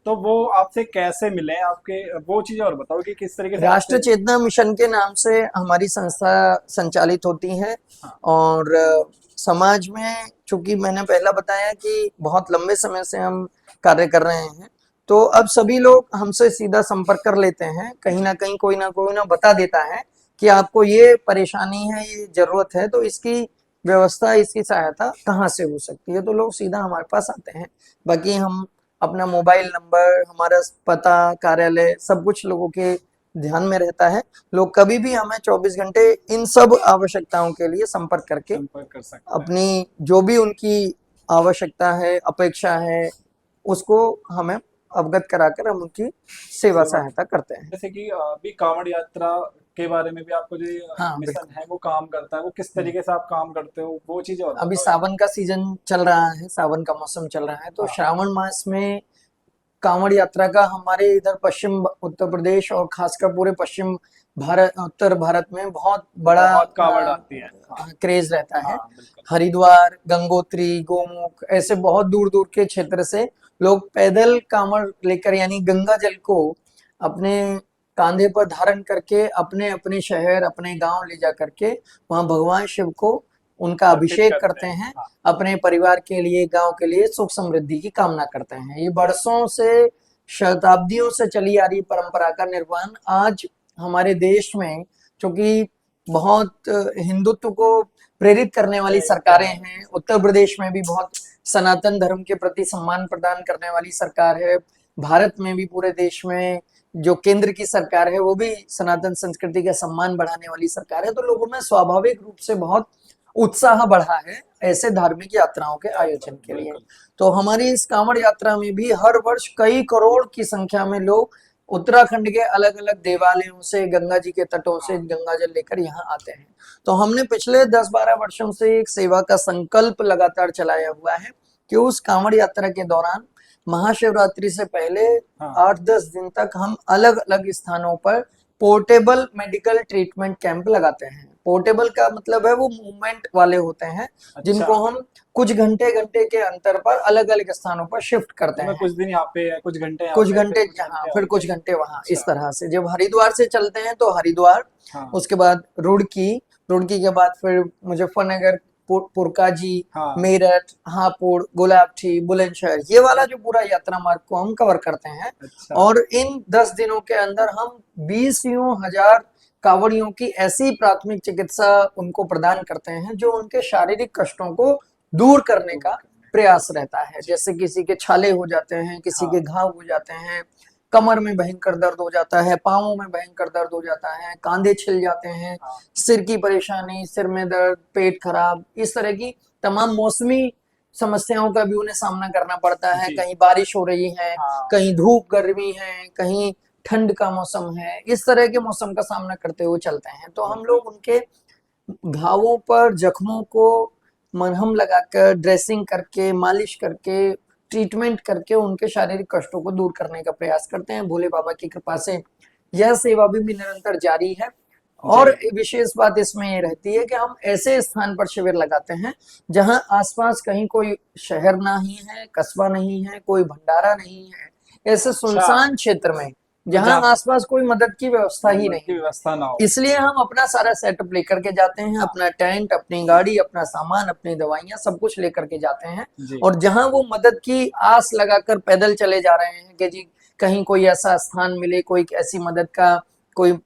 तो वो आपसे कैसे मिले आपके, वो चीजें और बताओ कि किस तरीके से राष्ट्र आपसे। चेतना मिशन के नाम से हमारी संस्था संचालित होती है। हाँ। और समाज में, चूंकि मैंने पहला बताया कि बहुत लंबे समय से हम कार्य कर रहे हैं, तो अब सभी लोग हमसे सीधा संपर्क कर लेते हैं। कहीं जी। ना कहीं कोई ना बता देता है कि आपको ये परेशानी है, ये जरूरत है, तो इसकी व्यवस्था, इसकी सहायता कहाँ से हो सकती है, तो लोग सीधा हमारे पास आते हैं। बाकी हम अपना मोबाइल नंबर, हमारा पता, कार्यालय, सब कुछ लोगों के ध्यान में रहता है। लोग कभी भी हमें 24 घंटे इन सब आवश्यकताओं के लिए संपर्क करके संपर्क कर सकते हैं। अपनी जो भी उनकी आवश्यकता है, अपेक्षा है, उसको हमें अवगत कराकर हम उनकी सेवा सेवा। सहायता करते हैं। जैसे कि अभी कांवड़ यात्रा के बारे में भी आपको जो हाँ मिशन बिल्कुल। है वो काम करता है, वो किस तरीके से आप काम करते हो, वो चीजें और अभी बताओ यार। सावन का सीजन चल रहा है, सावन का मौसम चल रहा है, तो हाँ। श्रावण मास में कांवड़ यात्रा का हमारे इधर पश्चिम उत्तर प्रदेश और खासकर पूरे पश्चिम भारत, उत्तर भारत में बहुत बड़ा बहुत कांवड़ आती है। हाँ। क्रेज रहता है। हाँ बिल्कुल। हरिद्वार, गंगोत्री, गोमुख, ऐसे बहुत दूर दूर के क्षेत्र से लोग पैदल कांवड़ लेकर, यानी गंगा जल को अपने कांधे पर धारण करके अपने अपने शहर, अपने गांव ले जा करके वहां भगवान शिव को उनका अर्पित अभिषेक करते करते हैं। हैं। हाँ। अपने परिवार के लिए, गांव के लिए सुख समृद्धि की कामना करते हैं। ये बरसों से, शताब्दियों से चली आ रही परंपरा का निर्वहन आज हमारे देश में, क्योंकि बहुत हिंदुत्व को प्रेरित करने वाली प्रेरित सरकारें करने हैं। वाली उत्तर प्रदेश में भी बहुत सनातन धर्म के प्रति सम्मान प्रदान करने वाली सरकार है। भारत में भी, पूरे देश में जो केंद्र की सरकार है वो भी सनातन संस्कृति का सम्मान बढ़ाने वाली सरकार है। तो लोगों में स्वाभाविक रूप से बहुत उत्साह बढ़ा है ऐसे धार्मिक यात्राओं के यात्रा आयोजन के लिए। बिल्कुल। तो हमारी इस कांवड़ यात्रा में भी हर वर्ष कई करोड़ की संख्या में लोग उत्तराखंड के अलग अलग देवालयों से, गंगा जी के तटों से हाँ। गंगा जल लेकर यहाँ आते हैं। तो हमने पिछले 10-12 वर्षों से एक सेवा का संकल्प लगातार चलाया हुआ है कि उस कांवड़ यात्रा के दौरान महाशिवरात्रि से पहले हाँ। 8-10 दिन तक हम अलग अलग स्थानों पर पोर्टेबल मेडिकल ट्रीटमेंट कैंप लगाते हैं। पोर्टेबल का मतलब है वो मूवमेंट वाले होते हैं, अच्छा। जिनको हम कुछ घंटे घंटे के अंतर पर अलग अलग स्थानों पर शिफ्ट करते मतलब हैं। कुछ दिन यहाँ पे है, कुछ घंटे यहाँ कुछ पे, फिर घंटे कुछ यहाँ, घंटे फिर वहीं पे। कुछ घंटे वहां, इस अच्छा। तरह से। जब हरिद्वार से चलते हैं तो हरिद्वार, हाँ। उसके बाद रुड़की, रुड़की के बाद फिर मुजफ्फरनगर, पुरकाजी, हाँ। मेरठ, हापुड़, गुलाबटी, बुलंदशहर, ये वाला जो पूरा यात्रा मार्ग को हम कवर करते हैं। अच्छा। और इन 10 दिनों के अंदर हम 20,000 कांवड़ियों की ऐसी प्राथमिक चिकित्सा उनको प्रदान करते हैं जो उनके शारीरिक कष्टों को दूर करने दूर का करने। प्रयास रहता है। जी। जैसे किसी के छाले हो जाते हैं, किसी हाँ। के घाव हो जाते हैं, कमर में भयंकर दर्द हो जाता है, पाँवों में भयंकर दर्द हो जाता है, कांधे छिल जाते हैं, हाँ सिर की परेशानी, सिर में दर्द, पेट खराब, इस तरह की तमाम मौसमी समस्याओं का भी उन्हें सामना करना पड़ता है। जी कहीं बारिश हो रही है, हाँ कहीं धूप गर्मी है, कहीं ठंड का मौसम है, इस तरह के मौसम का सामना करते हुए चलते हैं। तो हम बिल्कुल लोग उनके घावों पर, जख्मों को मरहम लगाकर, ड्रेसिंग करके, मालिश करके, ट्रीटमेंट करके उनके शारीरिक कष्टों को दूर करने का प्रयास करते हैं। भोले बाबा की कृपा से यह सेवा भी निरंतर जारी है। और जी विशेष बात इसमें ये रहती है कि हम ऐसे स्थान पर शिविर लगाते हैं जहां आसपास कहीं कोई शहर नहीं है, कस्बा नहीं है, कोई भंडारा नहीं है, ऐसे अच्छा सुनसान क्षेत्र में जहां जहाँ आसपास कोई मदद की व्यवस्था ही मदद की नहीं है। व्यवस्था ना हो। इसलिए हम अपना सारा सेटअप लेकर के जाते हैं, हाँ अपना टेंट, अपनी गाड़ी, अपना सामान, अपनी दवाइयां, सब कुछ लेकर के जाते हैं। जी और जहां वो मदद की आस लगाकर पैदल चले जा रहे हैं कि जी कहीं कोई ऐसा स्थान मिले, कोई ऐसी मदद का कोई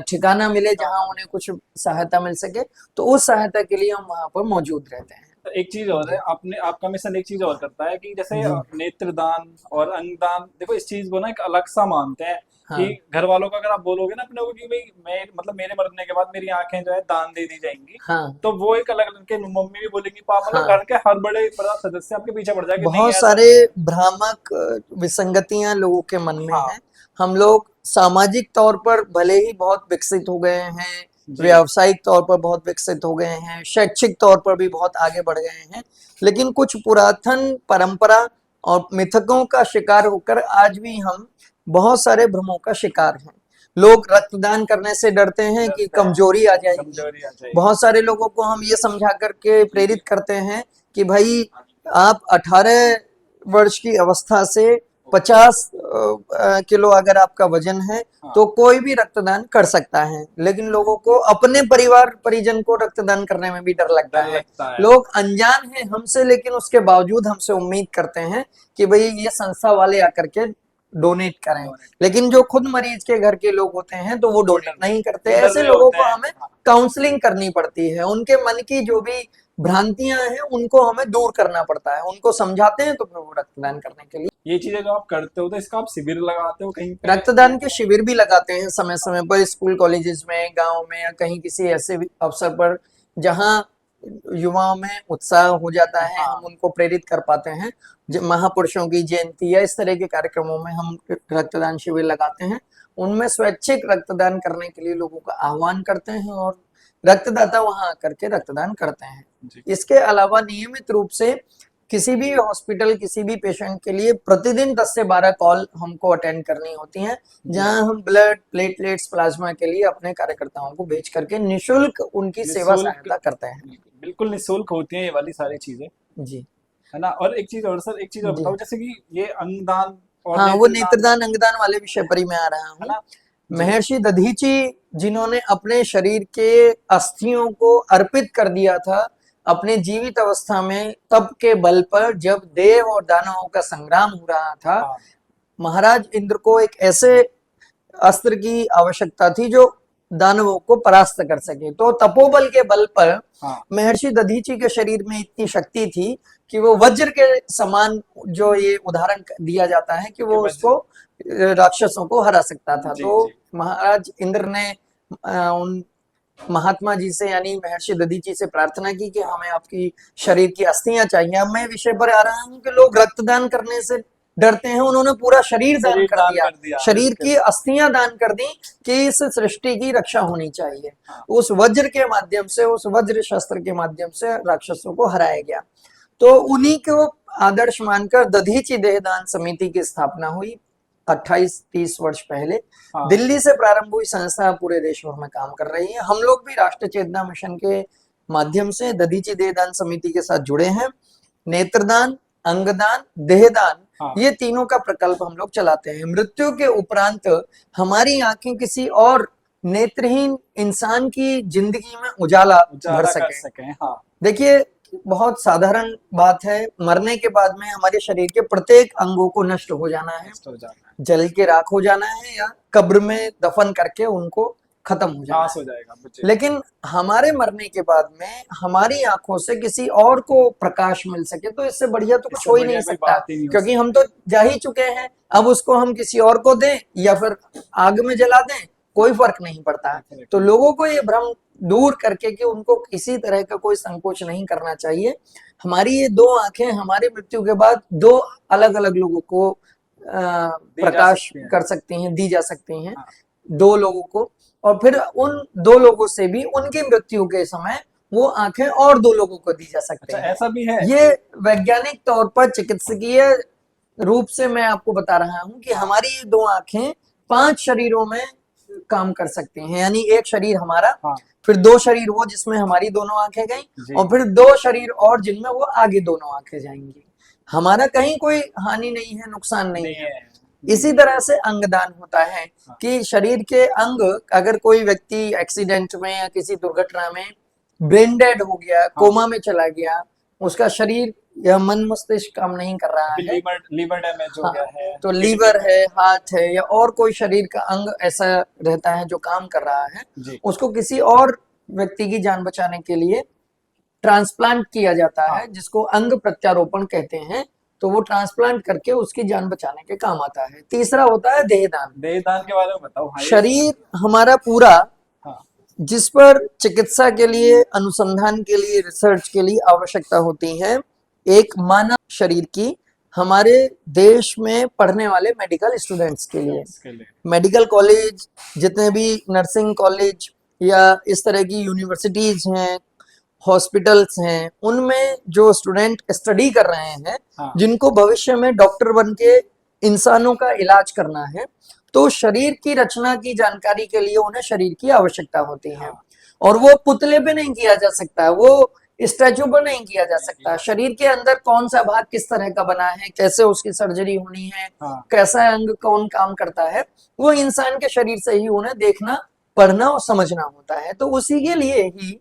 ठिकाना मिले जहां उन्हें कुछ सहायता मिल सके, तो उस सहायता के लिए हम वहां पर मौजूद रहते हैं। तो एक चीज और है, जी आपने आपका मिशन एक चीज और करता है कि जैसे जी नेत्रदान और अंगदान, देखो इस चीज को ना एक अलग सा मानते हैं कि हाँ घर वालों को अगर आप बोलोगे ना अपने को कि भाई मैं मतलब मेरे मरने के बाद मेरी आंखें जो है दान दे दी जाएंगी, हाँ तो वो एक अलग अलग के मम्मी भी बोलेंगी, पापा, मतलब हाँ। घर के हर बड़ा सदस्य आपके पीछे पड़ जाएगा, नहीं बहुत ऐसा सारे नहीं है। भ्रामक विसंगतियां लोगों के मन में हाँ है। हम लोग सामाजिक तौर पर भले ही बहुत विकसित हो गए हैं, जी व्यावसायिक तौर पर बहुत विकसित हो गए हैं, शैक्षिक तौर पर भी बहुत आगे बढ़ गए हैं, लेकिन कुछ पुरातन परंपरा और मिथकों का शिकार होकर आज भी हम बहुत सारे भ्रमों का शिकार हैं। लोग रक्तदान करने से डरते हैं कि डरते हैं, कमजोरी आ जाएगी। कमजोरी आ जाएगी। बहुत सारे लोगों को हम ये समझा करके प्रेरित करते हैं कि भाई आप 18 वर्ष की अवस्था से 50 किलो अगर आपका वजन है हाँ तो कोई भी रक्तदान कर सकता है। लेकिन लोगों को अपने परिवार परिजन को रक्तदान करने में भी डर लगता डर है। लगता है। लोग अनजान हैं हमसे, लेकिन उसके बावजूद हमसे उम्मीद करते हैं कि भाई ये संस्था वाले आकर के डोनेट करें। डोनेट लेकिन जो खुद मरीज के घर के लोग होते हैं तो वो डोनेट नहीं करते। वो ऐसे डरे लोगों होते को हैं। हमें हाँ काउंसलिंग करनी पड़ती है। उनके मन की जो भी भ्रांतियां हैं उनको हमें दूर करना पड़ता है, उनको समझाते हैं तो फिर वो रक्तदान करने के लिए। ये चीजें जो आप करते हो तो इसका आप शिविर लगाते हो कहीं पे? रक्तदान के शिविर भी लगाते हैं समय समय पर, स्कूल कॉलेजेस में, गांव में, या कहीं किसी ऐसे भी अवसर पर जहां युवाओं में उत्साह हो जाता है, हाँ हम उनको प्रेरित कर पाते हैं। महापुरुषों की जयंती या इस तरह के कार्यक्रमों में हम रक्तदान शिविर लगाते हैं। उनमें स्वैच्छिक रक्तदान करने के लिए लोगों का आह्वान करते हैं और रक्तदाता वहां आकर के रक्तदान करते हैं। जी इसके अलावा नियमित रूप से किसी भी हॉस्पिटल, किसी भी पेशेंट के लिए प्रतिदिन 10 से 12 कॉल हमको अटेंड करनी होती हैं, जी जहां हम ब्लड, प्लेटलेट्स, प्लाज्मा के लिए अपने कार्यकर्ताओं को भेज करके निशुल्क उनकी सेवा निःशुल्क, सहायता करते हैं। बिल्कुल निःशुल्क होती है ये वाली सारी चीजें, जी है ना। और एक चीज और सर, एक चीज और जी बताओ, जैसे कि ये अंगदान और हाँ, वो नेत्रदान, नेत्रदान अंगदान वाले विषय पर ही मैं आ रहा है हूँ। ना। जी महर्षि दधीची जिन्होंने अपने शरीर के अस्थियों को अर्पित कर दिया था अपने जीवित अवस्था में, तप के बल पर, जब देव और दानवों का संग्राम हो रहा था, हाँ महाराज इंद्र को एक ऐसे अस्त्र की आवश्यकता थी जो दानवों को परास्त कर सके। तो तपोबल के बल पर हाँ महर्षि दधीची के शरीर में इतनी शक्ति थी कि वो वज्र के समान, जो ये उदाहरण दिया जाता है कि कि वो वज्र, उसको राक्षसों को हरा सकता था। जी तो जी महाराज इंद्र ने उन महात्मा जी से यानी महर्षि दधीची से प्रार्थना की कि हमें आपकी शरीर की अस्थियां चाहिए। अब मैं विषय पर आ रहा हूँ कि लोग रक्तदान करने से डरते हैं, उन्होंने पूरा शरीर दान शरीर कर दान दिया, कर दिया, शरीर बिल्कुल। की अस्थियां दान कर दी कि इस सृष्टि की रक्षा होनी चाहिए। हाँ उस वज्र के माध्यम से, उस वज्र शस्त्र के माध्यम से राक्षसों को हराया गया। तो उन्हीं को आदर्श मानकर दधीची देहदान समिति की स्थापना हुई 28-30 वर्ष पहले। हाँ दिल्ली से प्रारंभ हुई संस्था पूरे देश भर में काम कर रही है। हम लोग भी राष्ट्रीय चेतना मिशन के माध्यम से दधीची देहदान समिति के साथ जुड़े हैं। नेत्रदान, अंगदान, देहदान, हाँ ये तीनों का प्रकल्प हम लोग चलाते हैं। मृत्यु के उपरांत हमारी आंखें किसी और नेत्रहीन इंसान की जिंदगी में उजाला भर उजाला कर सके। सकें। हाँ देखिए, बहुत साधारण बात है, मरने के बाद में हमारे शरीर के प्रत्येक अंगों को नष्ट हो जाना है, नष्ट हो जाना है। जल के राख हो जाना है, या कब्र में दफन करके उनको खत्म हो जाना नाश है। हो जाएगा बच्चे। लेकिन हमारे मरने के बाद में हमारी आंखों से किसी और को प्रकाश मिल सके तो इससे बढ़िया तो कुछ इससे हो ही बढ़िया नहीं कोई सकता, बात ही नहीं हो क्योंकि हम सकती। तो जा ही चुके हैं। अब उसको हम किसी और को दें या फिर आग में जला दें, कोई फर्क नहीं पड़ता। तो लोगों को ये भ्रम दूर करके कि उनको किसी तरह का कोई संकोच नहीं करना चाहिए। हमारी ये दो आंखें हमारी मृत्यु के बाद दो अलग अलग लोगों को दी जा प्रकाश सकती हैं। कर सकती हैं, दी जा सकती हैं, हाँ। दो लोगों को। और फिर उन दो लोगों से भी उनकी मृत्यु के समय वो आंखें और दो लोगों को दी जा सकते अच्छा, हैं। ऐसा भी है। ये वैज्ञानिक तौर पर चिकित्सकीय रूप से मैं आपको बता रहा हूं कि हाँ। हमारी ये दो आंखें 5 शरीरों में काम कर सकती हैं। यानी एक शरीर हमारा, हाँ फिर दो शरीर वो जिसमें हमारी दोनों आंखें गई, जी। और फिर दो शरीर और जिनमें वो आगे दोनों आंखें जाएंगी। हमारा कहीं कोई हानि नहीं है, नुकसान नहीं नहीं है। है। इसी तरह से अंगदान होता है हाँ। कि शरीर के अंग, अगर कोई व्यक्ति एक्सीडेंट में या किसी दुर्घटना में ब्रेन डेड हो गया, हाँ। कोमा में चला गया, उसका शरीर या मन मस्तिष्क काम नहीं कर रहा अभी है, लीवर लीवर डैमेज हो हाँ, गया है, तो किडनी लीवर में। है, हाथ है, या और कोई शरीर का अंग ऐसा रहता है जो काम कर रहा है, जी। उसको किसी और व्यक्ति की जान बचाने के लिए ट्रांसप्लांट किया जाता हाँ। है, जिसको अंग प्रत्यारोपण कहते हैं। तो वो ट्रांसप्लांट करके उसकी जान बचाने के काम आता है। तीसरा होता है देहदान। देहदान के बारे में बताओ। हाँ, ये शरीर हमारा पूरा, हाँ जिस पर चिकित्सा के लिए, अनुसंधान के लिए, रिसर्च के लिए आवश्यकता होती है, एक मानव शरीर की, हमारे देश में पढ़ने वाले मेडिकल स्टूडेंट्स के लिए, इसके लिए। मेडिकल कॉलेज, जितने भी नर्सिंग कॉलेज या इस तरह की यूनिवर्सिटीज हैं, हॉस्पिटल्स हैं, उनमें जो स्टूडेंट स्टडी कर रहे हैं, हाँ। जिनको भविष्य में डॉक्टर बन के इंसानों का इलाज करना है, तो शरीर की रचना की जानकारी के लिए उन्हें शरीर की आवश्यकता होती है। हाँ। और वो पुतले पे नहीं किया जा सकता, वो स्टैचू पर नहीं किया जा सकता। शरीर के अंदर कौन सा भाग किस तरह का बना है, कैसे उसकी सर्जरी होनी है, हाँ। कैसा अंग कौन काम करता है, वो इंसान के शरीर से ही उन्हें देखना, पढ़ना और समझना होता है। तो उसी के लिए ही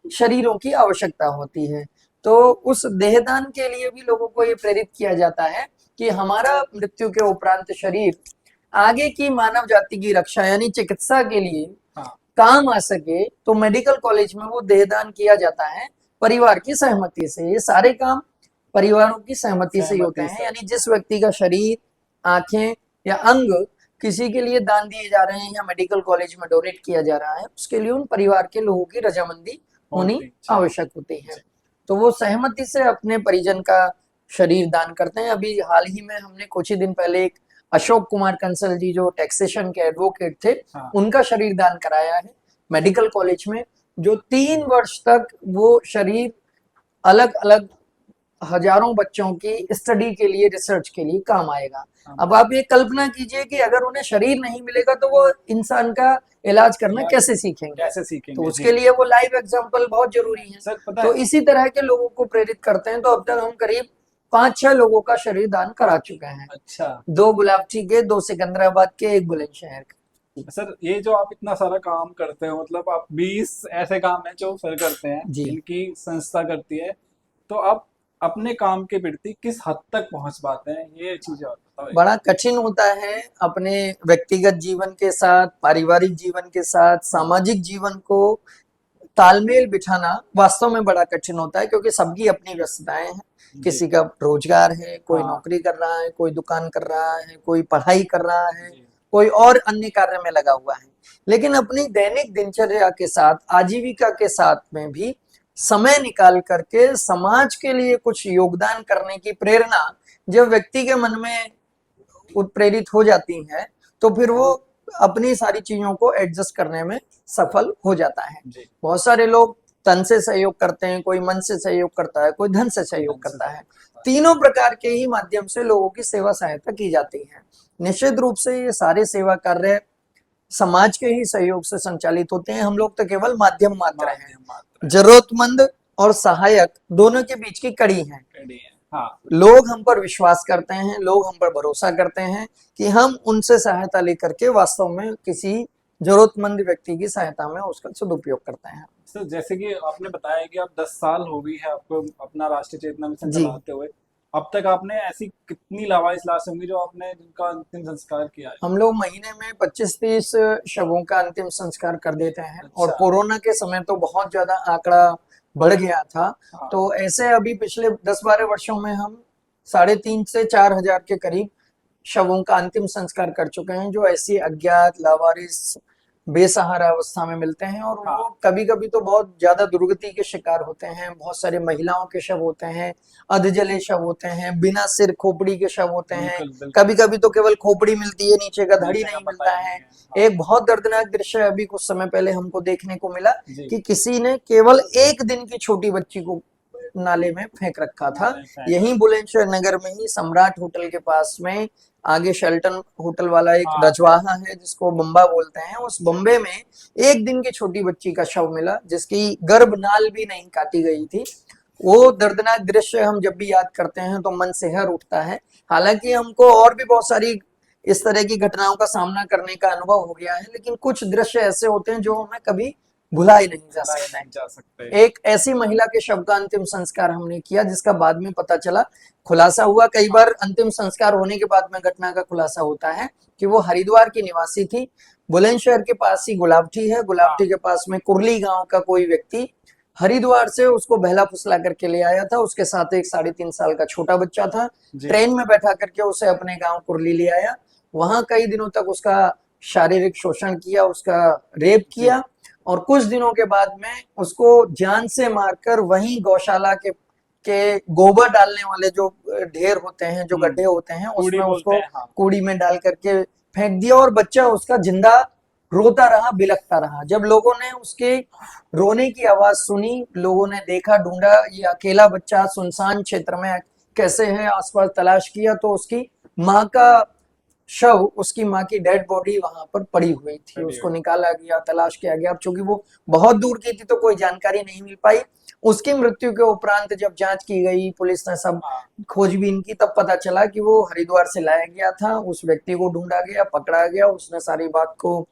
शरीरों की आवश्यकता होती है। तो उस देहदान के लिए भी लोगों को ये प्रेरित किया जाता है कि हमारा मृत्यु के उपरांत शरीर आगे की मानव जाति की रक्षा यानी चिकित्सा के लिए हाँ। काम आ सके, तो मेडिकल कॉलेज में वो देहदान किया जाता है परिवार की सहमति से। ये सारे काम परिवारों की सहमति से ही होते हैं। यानी जिस व्यक्ति का शरीर, आंखें या अंग किसी के लिए दान दिए जा रहे हैं या मेडिकल कॉलेज में डोनेट किया जा रहा है, उसके लिए उन परिवार के लोगों की रजामंदी होनी आवश्यक होती है। तो वो सहमति से अपने परिजन का शरीर दान करते हैं। अभी हाल ही में हमने कुछ ही दिन पहले एक अशोक कुमार कंसल जी, जो टैक्सेशन के एडवोकेट थे, हाँ। उनका शरीर दान कराया है मेडिकल कॉलेज में, जो 3 वर्ष तक वो शरीर अलग अलग हजारों बच्चों की स्टडी के लिए, रिसर्च के लिए काम आएगा। अब आप ये कल्पना कीजिए कि अगर उन्हें शरीर नहीं मिलेगा तो वो इंसान का इलाज करना कैसे सीखेंगे। कैसे सीखेंगे। तो उसके लिए वो लाइव एग्जांपल बहुत जरूरी है। सर पता तो है, इसी तरह के लोगों को प्रेरित करते हैं। तो अब तक हम करीब 5-6 लोगों का शरीर दान करा चुके हैं। अच्छा 2 गुलाबटी के, 2 सिकंदराबाद के, 1 बुलंदशहर के। सर, ये जो आप इतना सारा काम करते हो, मतलब आप 20 ऐसे काम है जो सर करते हैं, जी। इनकी संस्था करती है, तो आप अपने काम के प्रति किस हद तक पहुंच पाते हैं, ये चीजें और बताओ। बड़ा कठिन होता है अपने व्यक्तिगत जीवन के साथ, पारिवारिक जीवन के साथ, सामाजिक जीवन को तालमेल बिठाना वास्तव में बड़ा कठिन होता है, क्योंकि सबकी अपनी व्यस्तताएं हैं। किसी का रोजगार है, कोई हाँ। नौकरी कर रहा है, कोई दुकान कर रहा है, कोई पढ़ाई कर रहा है, जी। कोई और अन्य कार्य में लगा हुआ है। लेकिन अपनी दैनिक दिनचर्या के साथ, आजीविका के साथ में भी समय निकाल करके समाज के लिए कुछ योगदान करने की प्रेरणा जब व्यक्ति के मन में उत्प्रेरित हो जाती है, तो फिर वो अपनी सारी चीजों को एडजस्ट करने में सफल हो जाता है। जी। बहुत सारे लोग तन से सहयोग करते हैं, कोई मन से सहयोग करता है, कोई धन से सहयोग करता है। तीनों प्रकार के ही माध्यम से लोगों की सेवा सहायता की जाती है। निश्चित रूप से ये सारे सेवा कार्य समाज के ही सहयोग से संचालित होते हैं। हम लोग तो केवल माध्यम मात्र हैं, जरूरतमंद और सहायक दोनों के बीच की कड़ी हैं। हाँ। लोग हम पर विश्वास करते हैं, लोग हम पर भरोसा करते हैं कि हम उनसे सहायता लेकर के वास्तव में किसी जरूरतमंद व्यक्ति की सहायता में उसका सदुपयोग करते हैं। सर, जैसे कि आपने बताया कि आप 10 साल हो गई है आपको अपना राष्ट्रीय चेतना मिशन जी। चलाते हुए, अब तक आपने ऐसी कितनी लावारिस लाशें होंगी जो आपने जिनका अंतिम संस्कार किया है? हम लोग महीने में 25-30 शवों का अंतिम संस्कार कर देते हैं, और अच्छा। कोरोना के समय तो बहुत ज्यादा आंकड़ा बढ़ गया था। हाँ। तो ऐसे अभी पिछले 10-12 वर्षों में हम 3,500 से 4,000 के करीब शवों का अंतिम संस्कार कर चुके हैं, जो ऐसी अज्ञात लावारिस बेसहारा अवस्था में मिलते हैं। और हाँ। वो कभी कभी तो बहुत ज्यादा दुर्गति के शिकार होते हैं। बहुत सारे महिलाओं के शव होते हैं, अधजले शव होते हैं, बिना सिर खोपड़ी के शव होते हैं। बिल्कुल बिल्कुल। कभी कभी तो केवल खोपड़ी मिलती है, नीचे का धड़ी नीचे का नहीं पता मिलता ही है। नहीं है। हाँ। एक बहुत दर्दनाक दृश्य अभी कुछ समय पहले हमको देखने को मिला जी। कि किसी ने केवल 1 दिन की छोटी बच्ची को नाले में फेंक रखा था। नाले में फेंक यहीं बुलंदशहर नगर में ही सम्राट होटल के पास में आगे शेल्टन होटल वाला एक हाँ। रजवाहा है जिसको बम्बा बोलते हैं। उस बम्बे में 1 दिन की छोटी बच्ची का शव मिला, जिसकी गर्भनाल भी नहीं काटी गई थी। वो दर्दनाक दृश्य हम जब भी याद करते हैं तो मन सिहर उठता है। हालांकि हमको और भी बहुत सारी इस तरह की घटनाओं का सामना करने का अनुभव हो गया है, लेकिन कुछ दृश्य ऐसे होते हैं जो हमें कभी भुला ही नहीं जा भुलाए सकते। नहीं जा सकते। एक ऐसी महिला के शव का अंतिम संस्कार हमने किया, जिसका बाद में पता चला, खुलासा हुआ। कई बार अंतिम संस्कार होने के बाद में घटना का खुलासा होता है कि वो हरिद्वार की निवासी थी। बुलंदशहर के पास ही गुलाबटी है, गुलाबटी के पास में कुरली गांव का कोई व्यक्ति हरिद्वार से उसको बहला फुसला करके ले आया था। उसके साथ एक 3.5 साल का छोटा बच्चा था। जी। ट्रेन में बैठा करके उसे अपने गांव कुरली ले आया। वहां कई दिनों तक उसका शारीरिक शोषण किया, उसका रेप किया, और कुछ दिनों के बाद में उसको जान से मारकर वहीं गौशाला के गोबर डालने वाले जो ढेर होते हैं, जो गड्ढे होते हैं, कूड़ी उसमें बोलते उसको हैं। हाँ। कूड़ी में डाल करके फेंक दिया। और बच्चा उसका जिंदा रोता रहा, बिलखता रहा। जब लोगों ने उसके रोने की आवाज सुनी, लोगों ने देखा, ढूंढा, ये अकेला बच्चा सुनसान क्षेत्र में कैसे है, आसपास तलाश किया, तो उसकी माँ का शव, उसकी माँ की डेड बॉडी वहां पर पड़ी हुई थी। पड़ी उसको हुई। निकाला गया, तलाश किया गया। अब चूंकि वो बहुत दूर की थी तो कोई जानकारी नहीं मिल पाई। उसकी मृत्यु के उपरांत जब जांच की गई, पुलिस ने सब हाँ। खोजबीन की, तब पता चला कि वो हरिद्वार से लाया गया था। उस व्यक्ति को ढूंढा गया, पकड़ा गया। उसने सारी बात को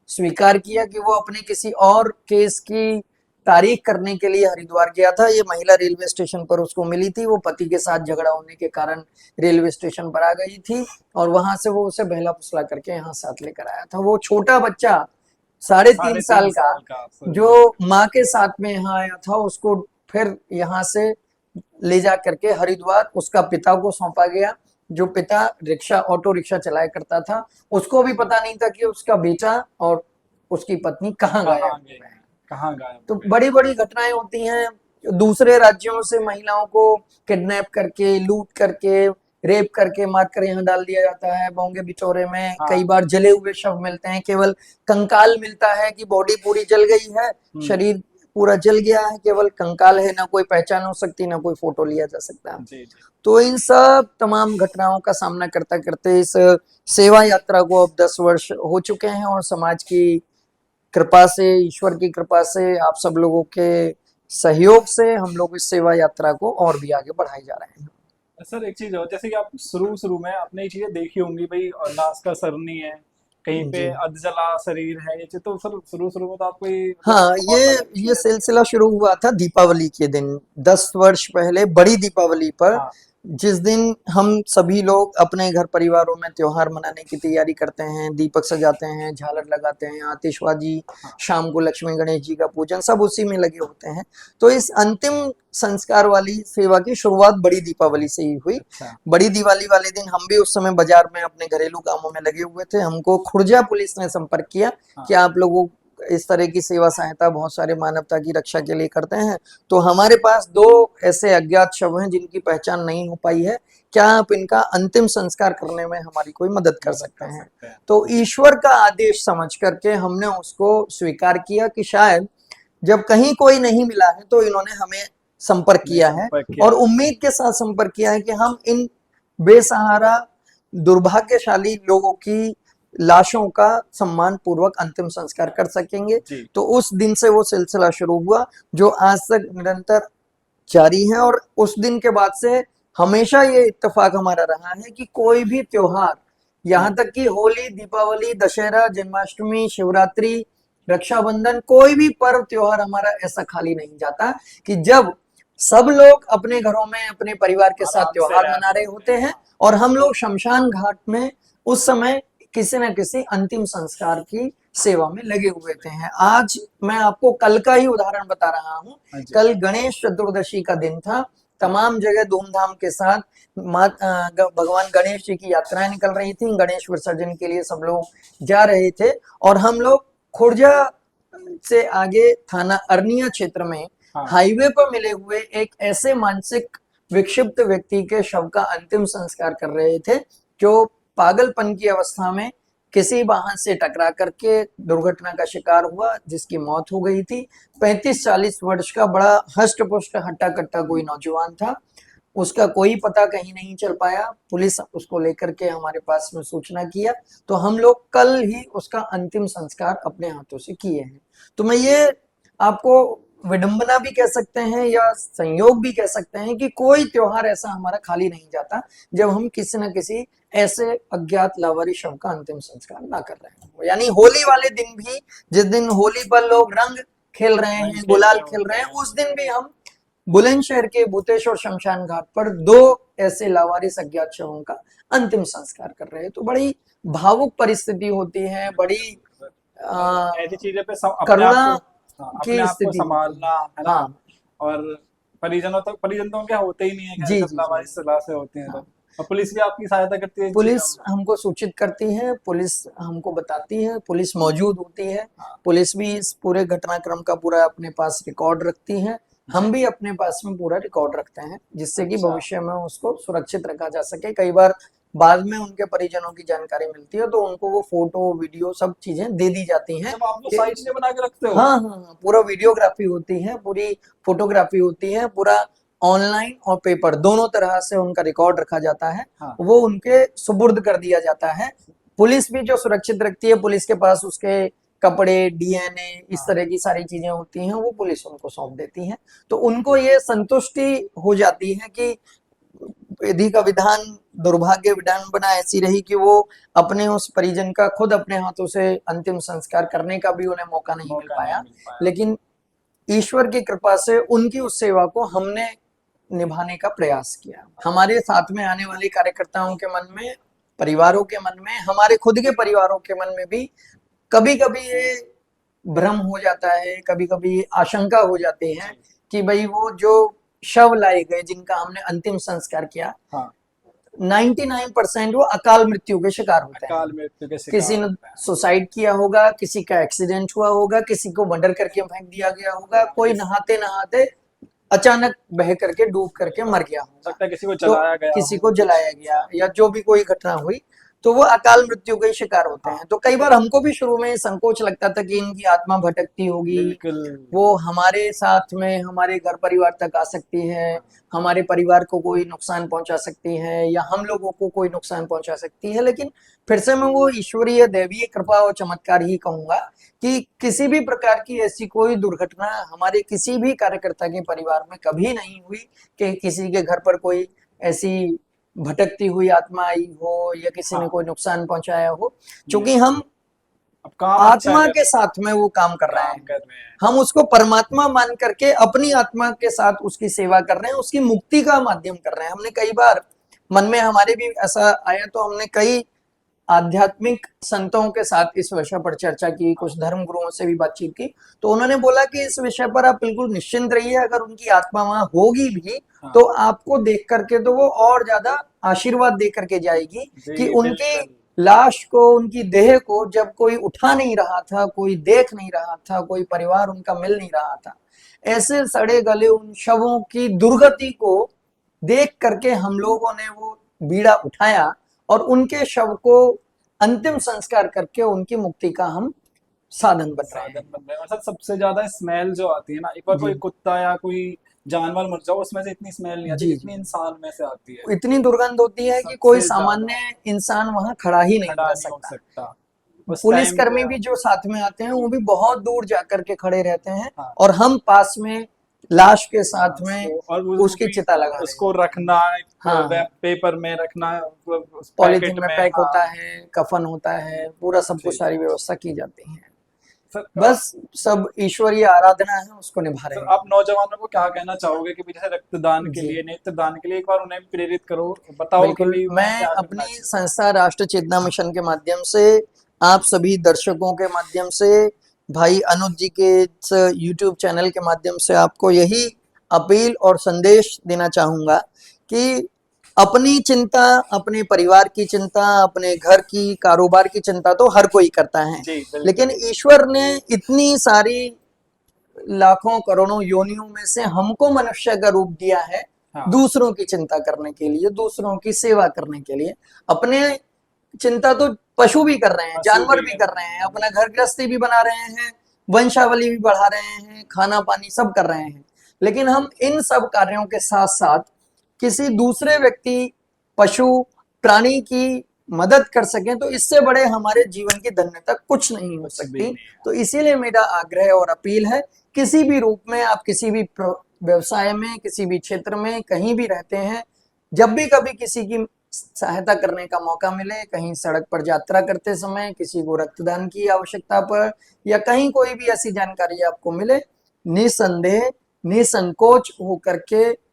स्वीकार किया कि वो अपने किसी और केस की तारीख करने के लिए हरिद्वार गया था। ये महिला रेलवे स्टेशन पर उसको मिली थी। वो पति के साथ झगड़ा होने के कारण रेलवे स्टेशन पर आ गई थी, और वहां से वो उसे बहला फुसला करके यहाँ साथ लेकर आया था। वो छोटा बच्चा 3.5 साल का, जो माँ के साथ में यहाँ आया था, उसको फिर यहाँ से ले जा करके हरिद्वार उसका पिता को सौंपा गया। जो पिता ऑटो रिक्शा चलाया करता था, उसको भी पता नहीं था कि उसका बेटा और उसकी पत्नी कहाँ गायब हो गए हैं। कहाँ गायब तो हो गए? बड़ी बड़ी घटनाएं होती हैं। दूसरे राज्यों से महिलाओं को किडनैप करके, लूट करके, रेप करके, मार कर यहाँ डाल दिया जाता है बोंगे बिचौरे में। हाँ। कई बार जले हुए शव मिलते हैं, केवल कंकाल मिलता है कि बॉडी पूरी जल गई है, शरीर पूरा जल गया है, केवल कंकाल है, ना कोई पहचान हो सकती, ना कोई फोटो लिया जा सकता। जी जी। तो इन सब तमाम घटनाओं का सामना करते करते इस सेवा यात्रा को अब 10 वर्ष हो चुके हैं, और समाज की कृपा से, ईश्वर की कृपा से, आप सब लोगों के सहयोग से हम लोग इस सेवा यात्रा को और भी आगे बढ़ाई जा रहे हैं। सर एक चीज और, जैसे कि आप शुरू शुरू में आपने ये चीजें देखी होंगी भाई, लाश का सर नहीं है, कहीं पे जी। अधजला शरीर है, ये चीज तो सर शुरू शुरू में तो आपको हाँ, बहुत अलग ये चीज़ सिलसिला शुरू हुआ था दीपावली के दिन, 10 वर्ष पहले, बड़ी दीपावली पर, हाँ। जिस दिन हम सभी लोग अपने घर परिवारों में त्योहार मनाने की तैयारी करते हैं, दीपक सजाते हैं, झालर लगाते हैं, आतिशबाजी, हाँ। शाम को लक्ष्मी गणेश जी का पूजन, सब उसी में लगे होते हैं। तो इस अंतिम संस्कार वाली सेवा की शुरुआत बड़ी दीपावली से ही हुई। अच्छा। बड़ी दिवाली वाले दिन हम भी उस समय बाजार में अपने घरेलू कामों में लगे हुए थे। हमको खुर्जा पुलिस ने संपर्क किया हाँ। कि आप लोगों इस तरह की सेवा सहायता बहुत सारे मानवता की रक्षा के लिए करते हैं, तो हमारे पास 2 ऐसे अज्ञात शव हैं जिनकी पहचान नहीं हो पाई है, क्या आप इनका अंतिम संस्कार करने में हमारी कोई मदद कर सकते हैं? तो ईश्वर का आदेश समझ करके हमने उसको स्वीकार किया कि शायद जब कहीं कोई नहीं मिला है तो इन्होंने हमें संपर्क किया है, और उम्मीद के साथ संपर्क किया है कि हम इन बेसहारा दुर्भाग्यशाली लोगों की लाशों का सम्मान पूर्वक अंतिम संस्कार कर सकेंगे। तो उस दिन से वो सिलसिला शुरू हुआ, जो आज तक निरंतर जारी है। और उस दिन के बाद से हमेशा ये इत्तेफाक हमारा रहा है कि कोई भी त्योहार, यहाँ तक कि होली, दीपावली, दशहरा, जन्माष्टमी, शिवरात्रि, रक्षाबंधन, कोई भी पर्व त्योहार हमारा ऐसा खाली नहीं जाता कि जब सब लोग अपने घरों में अपने परिवार के साथ आराम से त्योहार रह मना रहे रहे होते हैं। हैं और हम लोग शमशान घाट में उस समय किसी न किसी अंतिम संस्कार की सेवा में लगे हुए थे हैं। आज मैं आपको कल का ही उदाहरण बता रहा हूँ। हाँ जी। कल गणेश चतुर्दशी का दिन था। तमाम जगह धूमधाम के साथ भगवान गणेश जी की यात्राएं निकल रही थी। गणेश विसर्जन के लिए सब लोग जा रहे थे और हम लोग खुर्जा से आगे थाना अरनिया क्षेत्र में हाँ हाईवे पर मिले हुए एक ऐसे मानसिक विक्षिप्त व्यक्ति के शव का अंतिम संस्कार कर रहे थे जो पागलपन की अवस्था में किसी वाहन से टकरा करके दुर्घटना का शिकार हुआ, जिसकी मौत हो गई थी। 35-40 वर्ष का बड़ा हष्ट पुष्ट हट्टा कट्टा कोई नौजवान था। उसका कोई पता कहीं नहीं चल पाया। पुलिस उसको लेकर के हमारे पास में सूचना किया तो हम लोग कल ही उसका अंतिम संस्कार अपने हाथों से किए हैं। तो मैं ये आपको विडंबना भी कह सकते हैं या संयोग भी कह सकते हैं कि कोई त्योहार ऐसा हमारा खाली नहीं जाता जब हम किसी न किसी ऐसे अज्ञात लावारिस शव का अंतिम संस्कार ना कर रहे हैं। यानी होली वाले दिन भी, जिस दिन होली पर लोग रंग खेल रहे हैं, गुलाल खेल रहे हैं, उस दिन भी हम बुलंदशहर के भूतेश्वर शमशान घाट पर 2 ऐसे लावारिस अज्ञात शवों का अंतिम संस्कार कर रहे हैं। तो बड़ी भावुक परिस्थिति होती है, बड़ी ऐसी चीजें पे अपने आप करुणा को, हाँ, की अपने आप को स्थिति होती संभालना है ना। हाँ और परिजन तो क्या होते ही नहीं है घर, जी जब जी जी लावारिस से होते हैं हाँ। तो। और पुलिस भी आपकी सहायता करती है इन पुलिस चीजों में। हमको सूचित करती है, पुलिस हमको बताती है, पुलिस मौजूद होती है। हाँ पुलिस भी इस पूरे घटनाक्रम का पूरा अपने पास रिकॉर्ड रखती है। जी। हम भी अपने पास में पूरा रिकॉर्ड रखते हैं जिससे कि अच्छा। भविष्य में उसको सुरक्षित रखा जा सके। कई बार बाद में उनके परिजनों की जानकारी मिलती है तो उनको वो फोटो वीडियो सब चीजें दे दी जाती हैं जब आप वो कि सारी चीजें बना के रखते हो। हाँ हाँ हाँ, पूरा वीडियोग्राफी होती है, पूरी फोटोग्राफी होती है, पूरा ऑनलाइन और पेपर दोनों तरह से उनका रिकॉर्ड रखा जाता है। हाँ वो उनके सुपुर्द कर दिया जाता है। पुलिस भी जो सुरक्षित रखती है, पुलिस के पास उसके कपड़े, डीएनए, इस हाँ तरह की सारी चीजें होती हैं, वो पुलिस उनको सौंप देती है। तो उनको ये संतुष्टि हो जाती है कि विधि का विधान दुर्भाग्य विधान बना ऐसी रही कि वो अपने उस परिजन का खुद अपने हाथों से अंतिम संस्कार करने का भी उन्हें मौका नहीं मिल मौका नहीं पाया। मिल पाया। लेकिन ईश्वर की कृपा से उनकी उस सेवा को हमने निभाने का प्रयास किया। हमारे साथ में आने वाले कार्यकर्ताओं के मन में, परिवारों के मन में, हमारे खुद के परिवारों के मन में भी कभी कभी ये भ्रम हो जाता है, कभी कभी आशंका हो जाती है जी। कि भाई वो जो शव लाए गए जिनका हमने अंतिम संस्कार किया, हाँ 99% वो अकाल मृत्यु के शिकार होते हैं। अकाल मृत्यु के शिकार किसी ने होते हैं। सुसाइड किया होगा, किसी का एक्सीडेंट हुआ होगा, किसी को मर्डर करके फेंक दिया गया होगा, कोई नहाते नहाते अचानक बह करके डूब करके मर गया हो होगा, सकता है किसी को तो जलाया गया किसी हो को कुछ। जलाया गया या जो भी कोई घटना हुई तो वो अकाल मृत्यु के शिकार होते हाँ हैं। तो कई बार हमको भी शुरू में संकोच लगता था कि इनकी आत्मा भटकती होगी, बिल्कुल। वो हमारे साथ में हमारे घर परिवार तक आ सकती है, हमारे परिवार को कोई नुकसान पहुंचा सकती है या हम लोगों को कोई नुकसान पहुंचा सकती है। लेकिन फिर से मैं वो ईश्वरीय दैवीय कृपा और चमत्कार ही कहूंगा कि किसी भी प्रकार की ऐसी कोई दुर्घटना हमारे किसी भी कार्यकर्ता के परिवार में कभी नहीं हुई कि किसी के घर पर कोई ऐसी भटकती हुई आत्मा आई हो या किसी ने हाँ कोई नुकसान पहुंचाया हो। ये क्योंकि हम अब काम अच्छा आत्मा कर के साथ में वो काम कर रहे काम हैं, कर रहे हैं। हम उसको परमात्मा मान करके अपनी आत्मा के साथ उसकी सेवा कर रहे हैं, उसकी मुक्ति का माध्यम कर रहे हैं। हमने कई बार मन में हमारे भी ऐसा आया तो हमने कई आध्यात्मिक संतों के साथ इस विषय पर चर्चा की, कुछ धर्म गुरुओं से भी बातचीत की, तो उन्होंने बोला कि इस विषय पर आप बिल्कुल निश्चिंत रहिए, अगर उनकी आत्मा वहां होगी भी हाँ तो आपको देख करके तो वो और ज्यादा आशीर्वाद दे करके जाएगी कि जी उनकी बिल्कुल। लाश को, उनकी देह को जब कोई उठा नहीं रहा था, कोई देख नहीं रहा था, कोई परिवार उनका मिल नहीं रहा था, ऐसे सड़े गले उन शवों की दुर्गति को देख करके हम लोगों ने वो बीड़ा उठाया और उनके शव को अंतिम संस्कार करके उनकी मुक्ति का हम साधन बन रहे साधन हैं। बन रहे हैं। और सर सबसे ज्यादा स्मेल जो आती है ना, एक बार जी कोई कुत्ता या कोई जानवर मर जाओ उसमें से इतनी स्मेल नहीं आती जी जितनी जी, इंसान में से आती है। इतनी दुर्गंध होती है कि कोई सबसे सामान्य ज्यादा इंसान वहां खड़ा ही नहीं खड़ा रह नहीं हो सकता। सकता उस टाइम पे। पुलिसकर्मी भी जो साथ में आते हैं वो भी बहुत दूर जाकर के खड़े रहते हैं हाँ और हम पास में लाश के साथ लाश में को, और वो उसकी भी चिता लगा रहे उसको होते हैं। रखना हाँ, पेपर में रखना, मतलब उस पॉलीथीन पैकेट में में। पैक हाँ होता है, कफन होता है, पूरा सब जी कुछ जी सारी जी। व्यवस्था की जाती है। सर बस सब ईश्वरीय आराधना है, उसको निभा रहे सर हैं। आप नौजवानों को क्या कहना चाहोगे कि भी जैसे रक्तदान के जी लिए, नेत्रदान के लिए एक बार उन्हें प्रेरित करो, बताओ कि बिल्कुल, भी उन्हें मैं क्या करना अपनी चाहिए। संस्था राष्ट्र चेतना मिशन के माध्यम से, आप सभी दर्शकों के माध्यम से, भाई अनुज जी के इस यूट्यूब चैनल के माध्यम से आपको यही अपील और संदेश देना चाहूंगा कि अपनी चिंता, अपने परिवार की चिंता, अपने घर की, कारोबार की चिंता तो हर कोई करता है, जी बिल्कुल। लेकिन ईश्वर ने इतनी सारी लाखों करोड़ों योनियों में से हमको मनुष्य का रूप दिया है हाँ दूसरों की चिंता करने के लिए, दूसरों की सेवा करने के लिए। अपने चिंता तो पशु भी कर रहे हैं, पशु जानवर भी भी कर कर रहे हैं, अपना घर गृहस्थी भी बना रहे हैं, वंशावली भी बढ़ा रहे हैं, खाना पानी सब कर रहे हैं, लेकिन हम इन सब कार्यों के साथ साथ किसी दूसरे व्यक्ति, पशु, प्राणी की मदद कर सकें तो इससे बड़े हमारे जीवन की धन्यता कुछ नहीं हो कुछ भी सकती। नहीं है। तो इसीलिए मेरा आग्रह और अपील है, किसी भी रूप में आप किसी भी व्यवसाय में, किसी भी क्षेत्र में, कहीं भी रहते हैं, जब भी कभी किसी की सहायता करने का मौका मिले, कहीं सड़क पर यात्रा करते समय, किसी को रक्तदान की आवश्यकता पर, या कहीं कोई भी ऐसी जानकारी आपको मिले, निसंदेह, निसंकोच होकर के,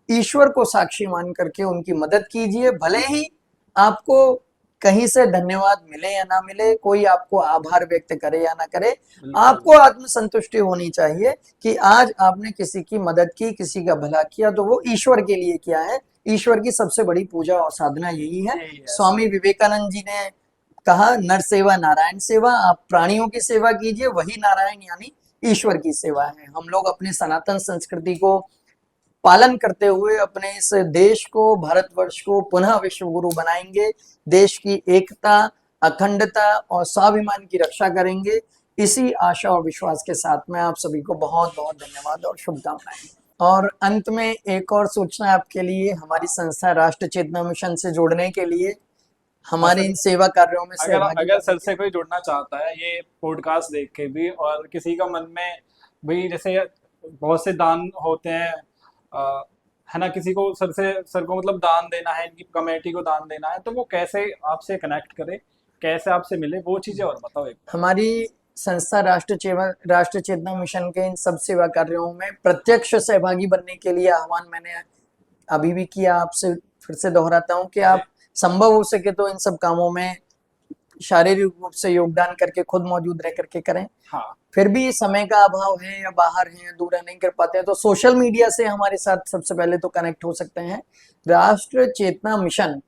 ईश्वर को साक्षी मान करके उनकी मदद कीजिए। भले ही आपको कहीं से धन्यवाद मिले या ना मिले, कोई आपको आभार व्यक्त करे या ना करे, बिल्कुल। आपको आत्मसंतुष्टि होनी चाहिए कि आज आपने किसी की मदद की, किसी का भला किया, तो वो ईश्वर के लिए किया है। ईश्वर की सबसे बड़ी पूजा और साधना यही है। यही है सर। स्वामी विवेकानंद जी ने कहा, नर सेवा नारायण सेवा। आप प्राणियों की सेवा कीजिए, वही नारायण यानी ईश्वर की सेवा है। हम लोग अपनी सनातन संस्कृति को पालन करते हुए अपने इस देश को, भारतवर्ष को पुनः विश्व गुरु बनाएंगे, देश की एकता, अखंडता और स्वाभिमान की रक्षा करेंगे। इसी आशा और विश्वास के साथ में आप सभी को बहुत बहुत धन्यवाद और शुभकामनाएं। और अंत में एक और सूचना आपके लिए, हमारी संस्था राष्ट्र चेतना मिशन से जुड़ने के लिए, हाँ हमारे सर, इन सेवा कार्यों में अगर सहभागी अगर बनने सर के से लिए। कोई जुड़ना चाहता है ये पॉडकास्ट देख के भी, और किसी का मन में भी जैसे बहुत से दान होते हैं, है ना, किसी को सर को मतलब दान देना है, इनकी कमेटी को दान देना है, तो वो कैसे आपसे कनेक्ट करे, कैसे आपसे मिले, वो चीजें और बताओ एक बार। हमारी संस्था राष्ट्र चेतना मिशन के इन सब सेवा कार्यों में प्रत्यक्ष सहभागी बनने के लिए आह्वान मैंने अभी भी किया, आपसे फिर से दोहराता हूं कि जी। आप संभव हो सके तो इन सब कामों में शारीरिक रूप से योगदान करके खुद मौजूद रह करके करें। हाँ फिर भी समय का अभाव है या बाहर हैं, दूर नहीं कर पाते हैं, तो सोशल मीडिया से हमारे साथ सबसे पहले तो कनेक्ट हो सकते हैं। Rashtra Chetna mission,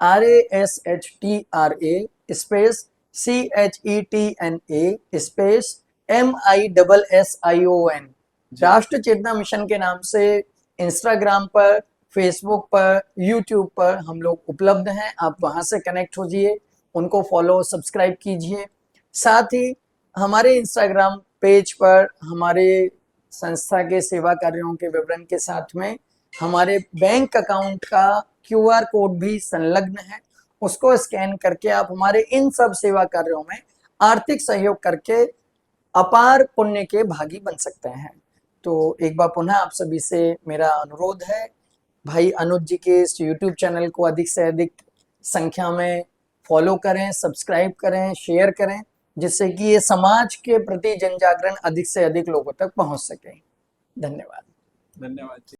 RASHTRA space CHETNA space MISSION, जी। राष्ट्र चेतना मिशन के नाम से इंस्टाग्राम पर, फेसबुक पर, यूट्यूब पर हम लोग उपलब्ध हैं। आप वहां से कनेक्ट होजिए, उनको फॉलो सब्सक्राइब कीजिए। साथ ही हमारे इंस्टाग्राम पेज पर हमारे संस्था के सेवा कार्यों के विवरण के साथ में हमारे बैंक अकाउंट का QR कोड भी संलग्न है। उसको स्कैन करके आप हमारे इन सब सेवा कार्यों में आर्थिक सहयोग करके अपार पुण्य के भागी बन सकते हैं। तो एक बार पुनः आप सभी से मेरा अनुरोध है, भाई अनुज जी के इस YouTube चैनल को अधिक से अधिक संख्या में फॉलो करें, सब्सक्राइब करें, शेयर करें, जिससे कि ये समाज के प्रति जन जागरण अधिक से अधिक लोगों तक पहुंच सके। धन्यवाद। धन्यवाद जी।